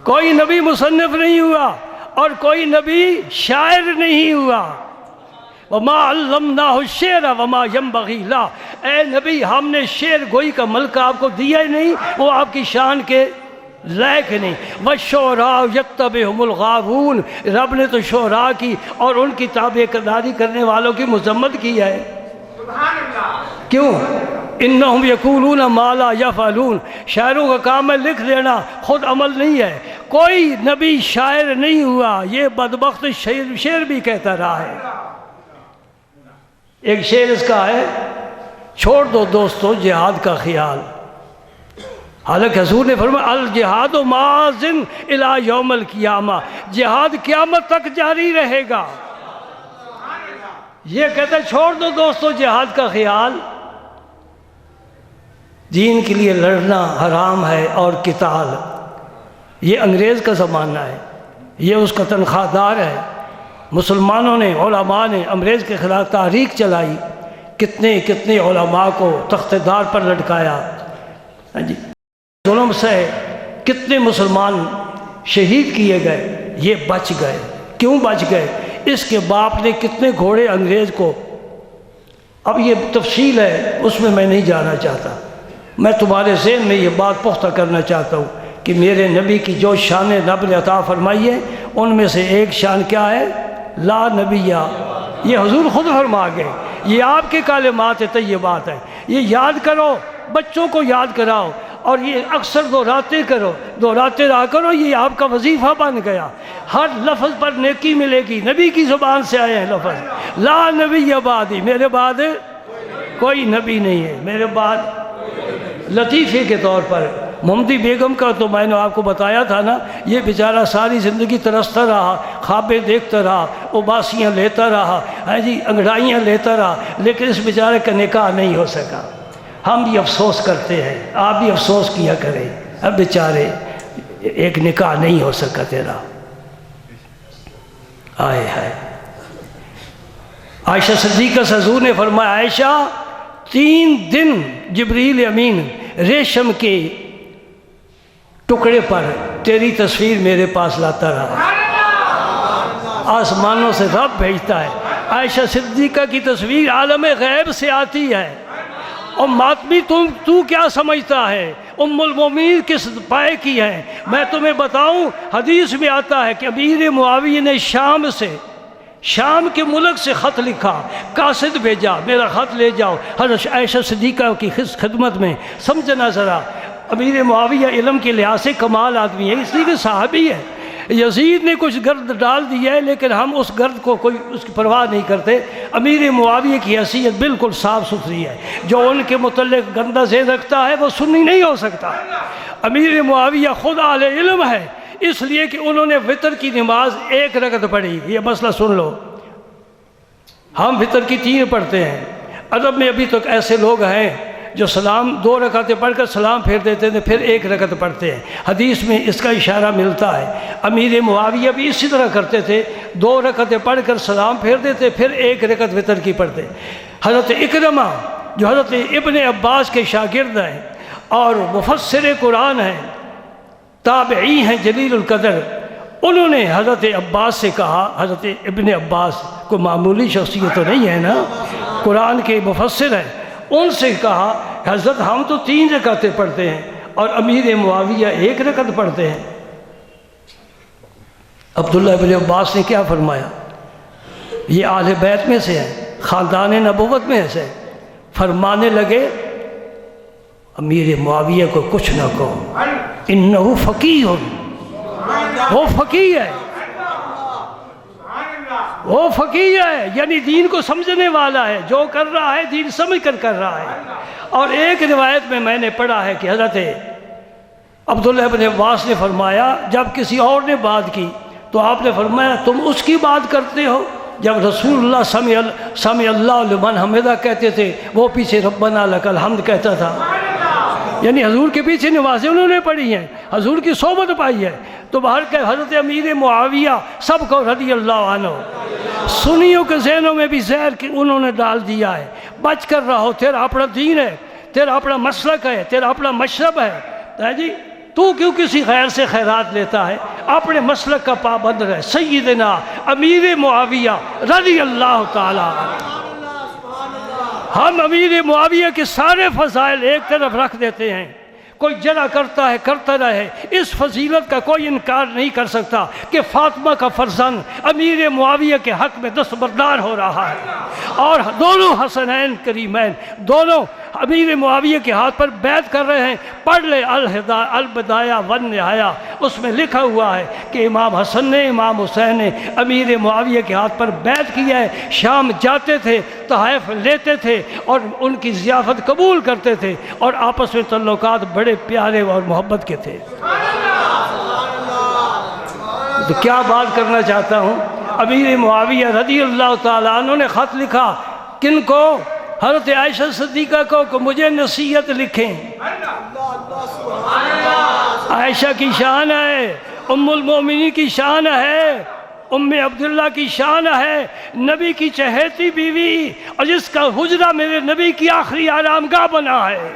[SPEAKER 4] کوئی نبی مصنف نہیں ہوا اور کوئی نبی شاعر نہیں ہوا. وما علمناہ الشعر وما ينبغی لا. اے نبی ہم نے شعر گوئی کا ملکہ آپ کو دیا ہی نہیں، وہ آپ کی شان کے لائق نہیں. والشعراء یتبعہم الغاوون. رب نے تو شعراء کی اور ان کی تابع داری کرنے والوں کی مذمت کی ہے. کیوں؟ انہم یقولون ما لا یفعلون. شاعروں کا کام ہے لکھ دینا، خود عمل نہیں ہے. کوئی نبی شاعر نہیں ہوا. یہ بدبخت شعر بھی کہتا رہا ہے. ایک شعر اس کا ہے، چھوڑ دو دوستو جہاد کا خیال. حالانکہ حضور نے فرمایا الجہاد ماضٍ الی یوم القیامہ. جہاد قیامت تک جاری رہے گا. یہ کہتا ہے چھوڑ دو دوستو جہاد کا خیال. دین کے لیے لڑنا حرام ہے اور قتال. یہ انگریز کا زمانہ ہے، یہ اس کا تنخواہ دار ہے. مسلمانوں نے، علماء نے انگریز کے خلاف تحریک چلائی. کتنے علماء کو تخت دار پر لٹکایا. جی ظلم سے کتنے مسلمان شہید کیے گئے. یہ بچ گئے. کیوں بچ گئے؟ اس کے باپ نے کتنے گھوڑے انگریز کو، اب یہ تفصیل ہے اس میں نہیں جانا چاہتا، میں تمہارے ذہن میں یہ بات پختہ کرنا چاہتا ہوں کہ میرے نبی کی جو شان رب نے عطا فرمائی ہے ان میں سے ایک شان کیا ہے؟ لا نبیہ، یہ حضور خود فرما گئے، یہ آپ کے کلمات طیبات ہیں، یہ یاد کرو، بچوں کو یاد کراؤ اور یہ اکثر دہراتے کرو، دہراتے رہا کرو، یہ آپ کا وظیفہ بن گیا، ہر لفظ پر نیکی ملے گی، نبی کی زبان سے آئے ہیں لفظ، لا نبی بعدی، میرے بعد کوئی نبی نہیں ہے، میرے بعد۔ لطیفے کے طور پر محمدی بیگم کا تو میں نے آپ کو بتایا تھا نا، یہ بیچارہ ساری زندگی ترستا رہا، خوابیں دیکھتا رہا، اباسیاں لیتا رہا، انگڑائیاں لیتا رہا، لیکن اس بیچارے کا نکاح نہیں ہو سکا۔ ہم بھی افسوس کرتے ہیں، آپ بھی افسوس کیا کریں، اب بیچارے ایک نکاح نہیں ہو سکا تیرا۔ آئے ہائے، عائشہ صدیقہ سے حضور نے فرمایا، عائشہ 3 دن جبریل امین ریشم کے ٹکڑے پر تیری تصویر میرے پاس لاتا رہا، آسمانوں سے رب بھیجتا ہے، عائشہ صدیقہ کی تصویر عالم غیب سے آتی ہے، اور ماتمی تو کیا سمجھتا ہے؟ ام المومنین کس پائے کی ہیں؟ میں تمہیں بتاؤں، حدیث میں آتا ہے کہ امیر معاویہ نے شام کے ملک سے خط لکھا، قاصد بھیجا، میرا خط لے جاؤ حضرت عائشہ صدیقہ کی خدمت میں۔ سمجھنا ذرا، امیر معاویہ علم کے لحاظ سے کمال آدمی ہے، اس لیے کہ صحابی ہے۔ یزید نے کچھ گرد ڈال دیا ہے لیکن ہم اس گرد کو کوئی اس کی پرواہ نہیں کرتے۔ امیر معاویہ کی حیثیت بالکل صاف ستھری ہے، جو ان کے متعلق گندہ ذہن رکھتا ہے وہ سنی نہیں ہو سکتا۔ امیر معاویہ خود اہل علم ہے، اس لیے کہ انہوں نے وتر کی نماز 1 رکعت پڑھی۔ یہ مسئلہ سن لو، ہم وتر کی 3 پڑھتے ہیں، عرب میں ابھی تک ایسے لوگ ہیں جو سلام 2 رکعتیں پڑھ کر سلام پھیر دیتے تھے، پھر 1 رکعت پڑھتے ہیں، حدیث میں اس کا اشارہ ملتا ہے۔ امیر معاویہ بھی اسی طرح کرتے تھے، 2 رکعتیں پڑھ کر سلام پھیر دیتے، پھر 1 رکعت وتر کی پڑھتے۔ حضرت اکرمہ جو حضرت ابن عباس کے شاگرد ہیں اور مفسر قرآن ہیں، تابعی ہیں جلیل القدر، انہوں نے حضرت عباس سے کہا، حضرت ابن عباس کو معمولی شخصیت تو نہیں ہے نا، قرآن کے مفسر ہیں، ان سے کہا حضرت ہم تو 3 رکعتیں پڑھتے ہیں اور امیر معاویہ 1 رکعت پڑھتے ہیں۔ عبداللہ ابن عباس نے کیا فرمایا؟ یہ اہل بیت میں سے ہے، خاندان نبوت میں سے، فرمانے لگے امیر معاویہ کو کچھ نہ کہو، انہو فقیہ، وہ فقیہ ہے، وہ فقیہ ہے، یعنی دین کو سمجھنے والا ہے، جو کر رہا ہے دین سمجھ کر کر رہا ہے۔ اور ایک روایت میں نے پڑھا ہے کہ حضرت عبداللہ ابن عباس نے فرمایا، جب کسی اور نے بات کی تو آپ نے فرمایا تم اس کی بات کرتے ہو؟ جب رسول اللہ سمع اللہ لمن حمدہ کہتے تھے، وہ پیچھے ربنا لک الحمد کہتا تھا، یعنی حضور کے پیچھے نمازیں انہوں نے پڑھی ہیں، حضور کی صحبت پائی ہے۔ تو باہر کہ حضرت امیر معاویہ سب کو رضی اللہ عنہ، سنیوں کے ذہنوں میں بھی زہر کہ انہوں نے ڈال دیا ہے، بچ کر رہو، تیرا اپنا دین ہے، تیرا اپنا مسلک ہے، تیرا اپنا مشرب ہے جی، تو کیوں کسی خیر سے خیرات لیتا ہے؟ اپنے مسلک کا پابند رہے۔ سیدنا امیر معاویہ رضی اللہ تعالی عنہ، ہم امیر معاویہ کے سارے فضائل ایک طرف رکھ دیتے ہیں، کوئی جرا کرتا ہے کرتا رہے، اس فضیلت کا کوئی انکار نہیں کر سکتا کہ فاطمہ کا فرزند امیر معاویہ کے حق میں دستبردار ہو رہا ہے، اور دونوں حسنین کریمین دونوں امیر معاویہ کے ہاتھ پر بیعت کر رہے ہیں۔ پڑھ لے البدایہ والنہایہ، اس میں لکھا ہوا ہے کہ امام حسن نے امام حسین نے امیر معاویہ کے ہاتھ پر بیعت کیا ہے، شام جاتے تھے، تحائف لیتے تھے اور ان کی ضیافت قبول کرتے تھے، اور آپس میں تعلقات بڑے پیارے اور محبت کے تھے۔ تو کیا بات کرنا چاہتا ہوں، امیر معاویہ رضی اللہ تعالیٰ عنہ نے خط لکھا، کن کو؟ حضرت عائشہ صدیقہ کو کہ مجھے نصیحت لکھیں۔ عائشہ کی شان ہے، ام المومنین کی شان ہے، ام عبداللہ کی شان ہے، نبی کی چہیتی بیوی، اور جس کا حجرہ میرے نبی کی آخری آرام گاہ بنا ہے،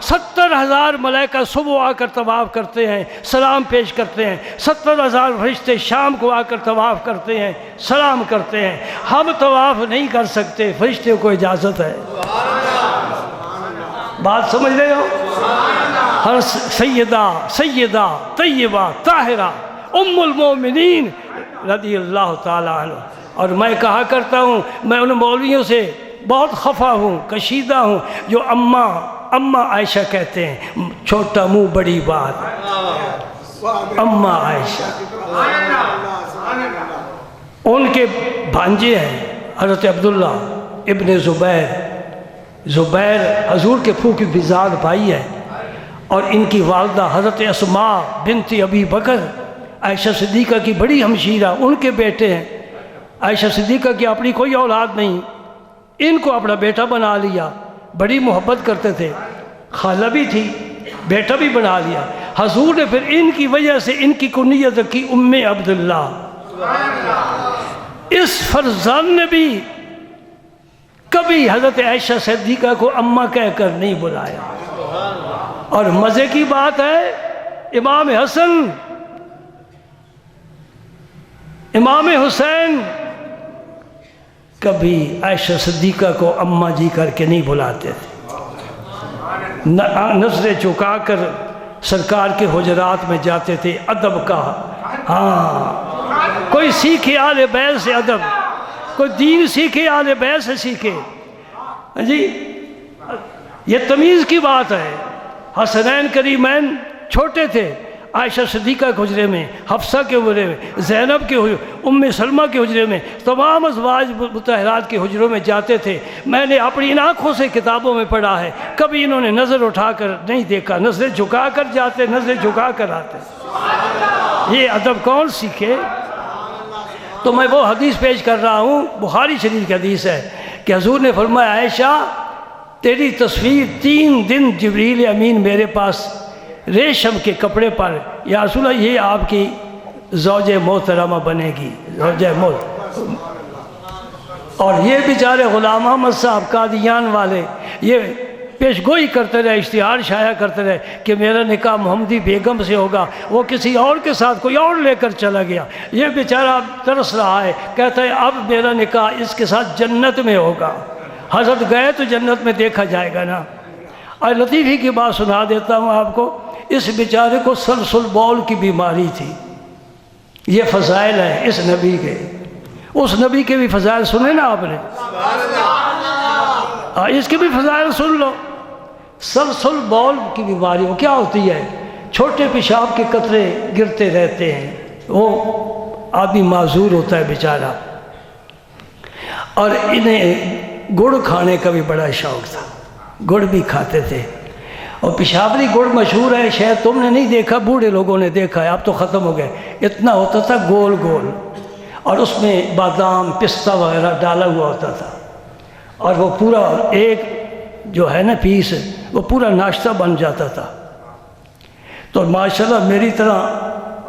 [SPEAKER 4] 70,000 ملائکہ صبح آ کر طواف کرتے ہیں، سلام پیش کرتے ہیں، 70,000 فرشتے شام کو آ کر طواف کرتے ہیں، سلام کرتے ہیں۔ ہم طواف نہیں کر سکتے، فرشتے کو اجازت ہے۔ بات سمجھ رہے ہو؟ ہر سیدہ طیبہ طاہرہ ام المومنین رضی اللہ تعالیٰ عنہ۔ اور میں کہا کرتا ہوں، میں ان مولویوں سے بہت خفا ہوں، کشیدہ ہوں، جو اماں عائشہ کہتے ہیں، چھوٹا منہ بڑی بات۔ اماں عائشہ ان کے بھانجے ہیں حضرت عبداللہ ابن زبیر حضور کے پھوپھ کی بزاد بھائی ہے، اور ان کی والدہ حضرت اسماء بنت ابی بکر عائشہ صدیقہ کی بڑی ہمشیرہ، ان کے بیٹے ہیں۔ عائشہ صدیقہ کی اپنی کوئی اولاد نہیں، ان کو اپنا بیٹا بنا لیا، بڑی محبت کرتے تھے، خالہ بھی تھی، بیٹا بھی بنا لیا۔ حضور نے پھر ان کی وجہ سے ان کی کنیت رکھی ام عبداللہ۔ اس فرزند نے بھی کبھی حضرت عائشہ صدیقہ کو اماں کہہ کر نہیں بلایا۔ اور مزے کی بات ہے، امام حسن امام حسین کبھی عائشہ صدیقہ کو اماں جی کر کے نہیں بلاتے تھے، نظریں چکا کر سرکار کے حجرات میں جاتے تھے۔ ادب کا، ہاں، کوئی سیکھے آل بیت سے ادب، کوئی دین سیکھے آل بیت سے سیکھے جی، یہ تمیز کی بات ہے۔ حسنین کریمین چھوٹے تھے، عائشہ صدیقہ کے حجرے میں، حفصہ کے حجرے میں، زینب کے حجرے، ام سلمہ کے حجرے میں، تمام ازواج مطہرات کے حجروں میں جاتے تھے۔ میں نے اپنی ان آنکھوں سے کتابوں میں پڑھا ہے، کبھی انہوں نے نظر اٹھا کر نہیں دیکھا، نظریں جھکا کر جاتے، نظریں جھکا کر آتے۔ یہ ادب کون سیکھے؟ تو میں وہ حدیث پیش کر رہا ہوں، بخاری شریف کی حدیث ہے کہ حضور نے فرمایا، عائشہ تیری تصویر 3 دن جبریل امین میرے پاس ریشم کے کپڑے پر، یا رسول اللہ یہ آپ کی زوج محترمہ بنے گی، زوج اور یہ بیچارے غلام احمد صاحب قادیان والے یہ پیش گوئی کرتے رہے، اشتہار شائع کرتے رہے کہ میرا نکاح محمدی بیگم سے ہوگا، وہ کسی اور کے ساتھ کوئی اور لے کر چلا گیا۔ یہ بیچارہ ترس رہا ہے، کہتا ہے اب میرا نکاح اس کے ساتھ جنت میں ہوگا۔ حضرت گئے تو جنت میں دیکھا جائے گا نا۔ اور لطیفی کی بات سنا دیتا ہوں آپ کو، اس بیچارے کو سلسل بول کی بیماری تھی۔ یہ فضائل ہیں اس نبی کے، اس نبی کے بھی فضائل سنے نا آپ نے، اس کے بھی فضائل سن لو۔ سلسل بول کی بیماری وہ کیا ہوتی ہے؟ چھوٹے پیشاب کے قطرے گرتے رہتے ہیں، وہ آدمی معذور ہوتا ہے بیچارہ۔ اور انہیں گڑ کھانے کا بھی بڑا شوق تھا، گڑ بھی کھاتے تھے۔ اور پشاوری گڑ مشہور ہے، شاید تم نے نہیں دیکھا، بوڑھے لوگوں نے دیکھا ہے، اب تو ختم ہو گئے۔ اتنا ہوتا تھا گول گول، اور اس میں بادام پستہ وغیرہ ڈالا ہوا ہوتا تھا، اور وہ پورا ایک جو ہے نا پیس، وہ پورا ناشتہ بن جاتا تھا۔ تو ماشاءاللہ میری طرح،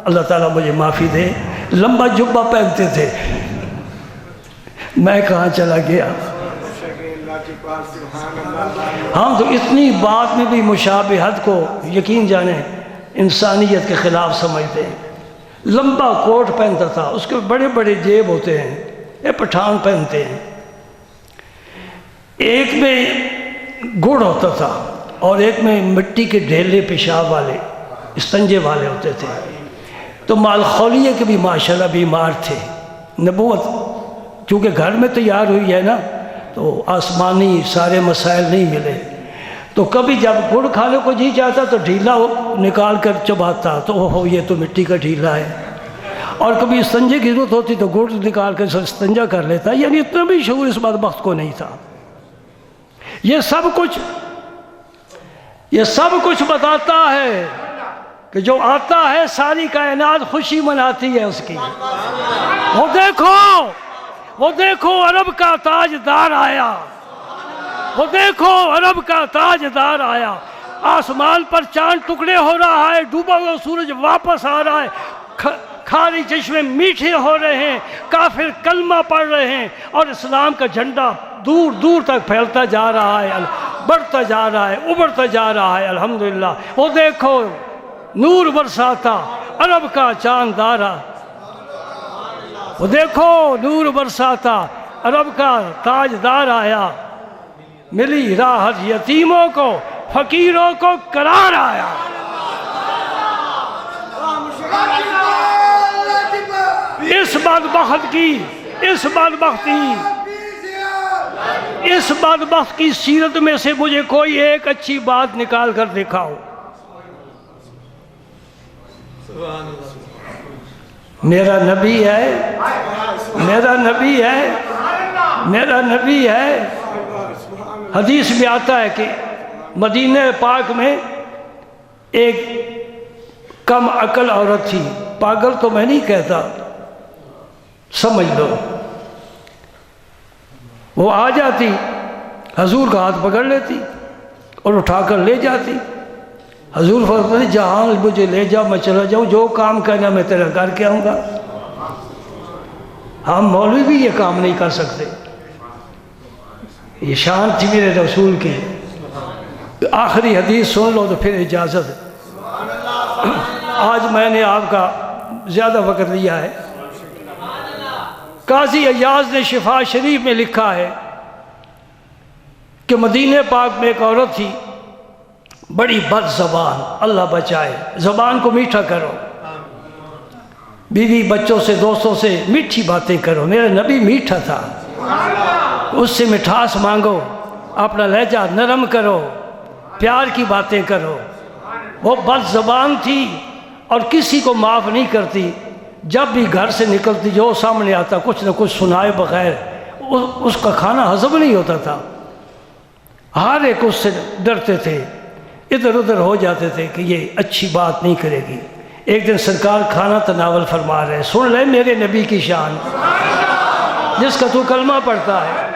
[SPEAKER 4] اللہ تعالیٰ مجھے معافی دے، لمبا جبہ پہنتے تھے، میں کہاں چلا گیا۔ ہم تو اتنی بات میں بھی مشابہت کو یقین جانے انسانیت کے خلاف سمجھتے ہیں۔ لمبا کوٹ پہنتا تھا، اس کے بڑے بڑے جیب ہوتے ہیں، یہ پٹھان پہنتے ہیں۔ ایک میں گڑ ہوتا تھا اور ایک میں مٹی کے ڈھیلے پیشاب والے استنجے والے ہوتے تھے۔ تو مالخولیے کے بھی ماشاءاللہ بیمار تھے۔ نبوت چونکہ گھر میں تیار ہوئی ہے نا، تو آسمانی سارے مسائل نہیں ملے، تو کبھی جب گڑ کھانے کو جی چاہتا تو ڈھیلا نکال کر چباتا، تو اوہ یہ تو مٹی کا ڈھیلا ہے۔ اور کبھی استنجے کی ضرورت ہوتی تو گڑ نکال کر استنجا کر لیتا۔ یعنی اتنا بھی شعور اس بدبخت کو نہیں تھا۔ یہ سب کچھ بتاتا ہے کہ جو آتا ہے ساری کائنات خوشی مناتی ہے اس کی۔ وہ دیکھو عرب کا تاجدار آیا، وہ دیکھو عرب کا تاجدار آیا۔ آسمان پر چاند ٹکڑے ہو رہا ہے، ڈوبا ہوا سورج واپس آ رہا ہے، کھاری چشمے میٹھے ہو رہے ہیں، کافر کلمہ پڑھ رہے ہیں، اور اسلام کا جھنڈا دور دور تک پھیلتا جا رہا ہے۔ بڑھتا جا رہا ہے، ابھرتا جا رہا ہے الحمدللہ۔ وہ دیکھو نور برساتا عرب کا چاندارا، وہ دیکھو نور برساتا عرب کا تاجدار آیا، ملی راحت یتیموں کو فقیروں کو قرار آیا۔ اس بدبخت کی سیرت میں سے مجھے کوئی ایک اچھی بات نکال کر دکھاؤ۔ میرا نبی ہے، میرا نبی ہے، میرا نبی ہے۔ حدیث میں آتا ہے کہ مدینہ پاک میں ایک کم عقل عورت تھی، پاگل تو میں نہیں کہتا، سمجھ لو۔ وہ آ جاتی، حضور کا ہاتھ پکڑ لیتی اور اٹھا کر لے جاتی۔ حضور فرماتے جہاں مجھے لے جاؤ میں چلا جاؤں، جو کام کرنا میں تیرا کر کے آؤں گا۔ ہم مولوی بھی یہ کام نہیں کر سکتے۔ یہ شان تھی میرے رسول کی۔ آخری حدیث سن لو تو پھر اجازت۔ آج میں نے آپ کا زیادہ وقت لیا ہے۔ قاضی ایاز نے شفا شریف میں لکھا ہے کہ مدینہ پاک میں ایک عورت تھی، بڑی بد زبان، اللہ بچائے۔ زبان کو میٹھا کرو، بیوی بچوں سے دوستوں سے میٹھی باتیں کرو۔ میرا نبی میٹھا تھا، اس سے مٹھاس مانگو، اپنا لہجہ نرم کرو، پیار کی باتیں کرو۔ وہ بد زبان تھی اور کسی کو معاف نہیں کرتی۔ جب بھی گھر سے نکلتی جو سامنے آتا کچھ نہ کچھ سنائے بغیر اس کا کھانا ہضم نہیں ہوتا تھا۔ ہر ایک اس سے ڈرتے تھے، ادھر ادھر ہو جاتے تھے کہ یہ اچھی بات نہیں کرے گی۔ ایک دن سرکار کھانا تناول فرما رہے، سن لے میرے نبی کی شان، جس کا تو کلمہ پڑھتا ہے۔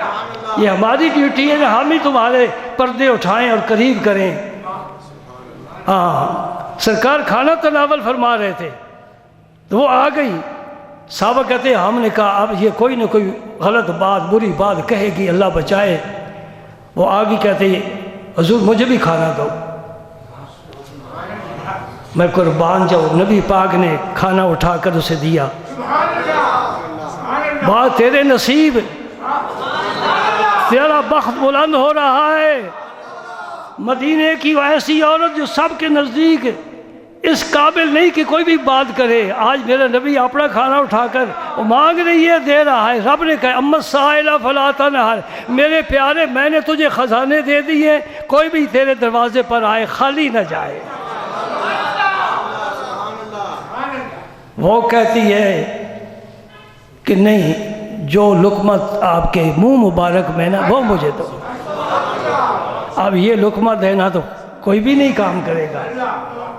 [SPEAKER 4] یہ ہماری ڈیوٹی ہے کہ ہم ہی تمہارے پردے اٹھائیں اور قریب کریں۔ ہاں، سرکار کھانا تناول فرما رہے تھے تو وہ آ گئی۔ صحابہ کہتے ہیں ہم نے کہا اب یہ کوئی نہ کوئی غلط بات بری بات کہے گی، اللہ بچائے۔ وہ آگے کہتے ہیں حضور مجھے بھی کھانا دو، میں قربان جاؤں۔ نبی پاک نے کھانا اٹھا کر اسے دیا۔ بات تیرے نصیب، تیرا بخت بلند ہو رہا ہے۔ مدینے کی ایسی عورت جو سب کے نزدیک اس قابل نہیں کہ کوئی بھی بات کرے، آج میرا نبی اپنا کھانا اٹھا کر وہ مانگ رہی ہے، دے رہا ہے۔ رب نے کہا اما السائل فلا تنہر، میرے پیارے میں نے تجھے خزانے دے دیے، کوئی بھی تیرے دروازے پر آئے خالی نہ جائے۔ وہ کہتی ہے کہ نہیں، جو لقمت آپ کے منہ مبارک میں نا وہ مجھے دو۔ اب یہ لقمہ دینا تو کوئی بھی نہیں کام کرے گا۔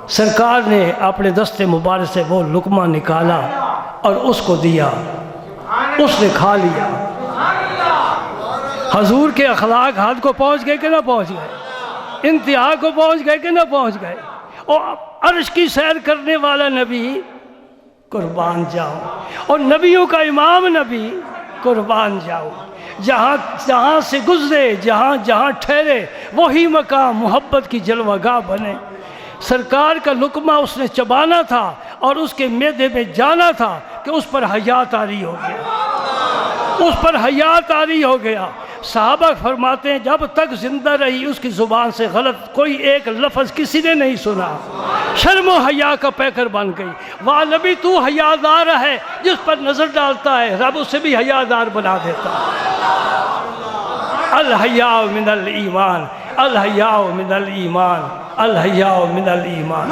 [SPEAKER 4] سرکار نے اپنے دست مبارک سے وہ لقمہ نکالا اور اس کو دیا، اس نے کھا لیا۔ حضور کے اخلاق حد کو پہنچ گئے کہ نہ پہنچ گئے؟ انتہا کو پہنچ گئے کہ نہ پہنچ گئے؟ اور عرش کی سیر کرنے والا نبی، قربان جاؤ، اور نبیوں کا امام نبی، قربان جاؤ۔ جہاں جہاں سے گزرے، جہاں جہاں ٹھہرے، وہی مقام محبت کی جلوہ گاہ بنے۔ سرکار کا لقمہ اس نے چبانا تھا اور اس کے معدے میں جانا تھا کہ اس پر حیا طاری ہو گیا، اس پر حیا طاری ہو گیا۔ صحابہ فرماتے ہیں جب تک زندہ رہی اس کی زبان سے غلط کوئی ایک لفظ کسی نے نہیں سنا، شرم و حیا کا پیکر بن گئی۔ واہ نبی تو حیادار ہے، جس پر نظر ڈالتا ہے رب اسے بھی حیادار بنا دیتا ہے۔ الحیاء من الایمان، الحیاء من الایمان، الحیاء من الایمان۔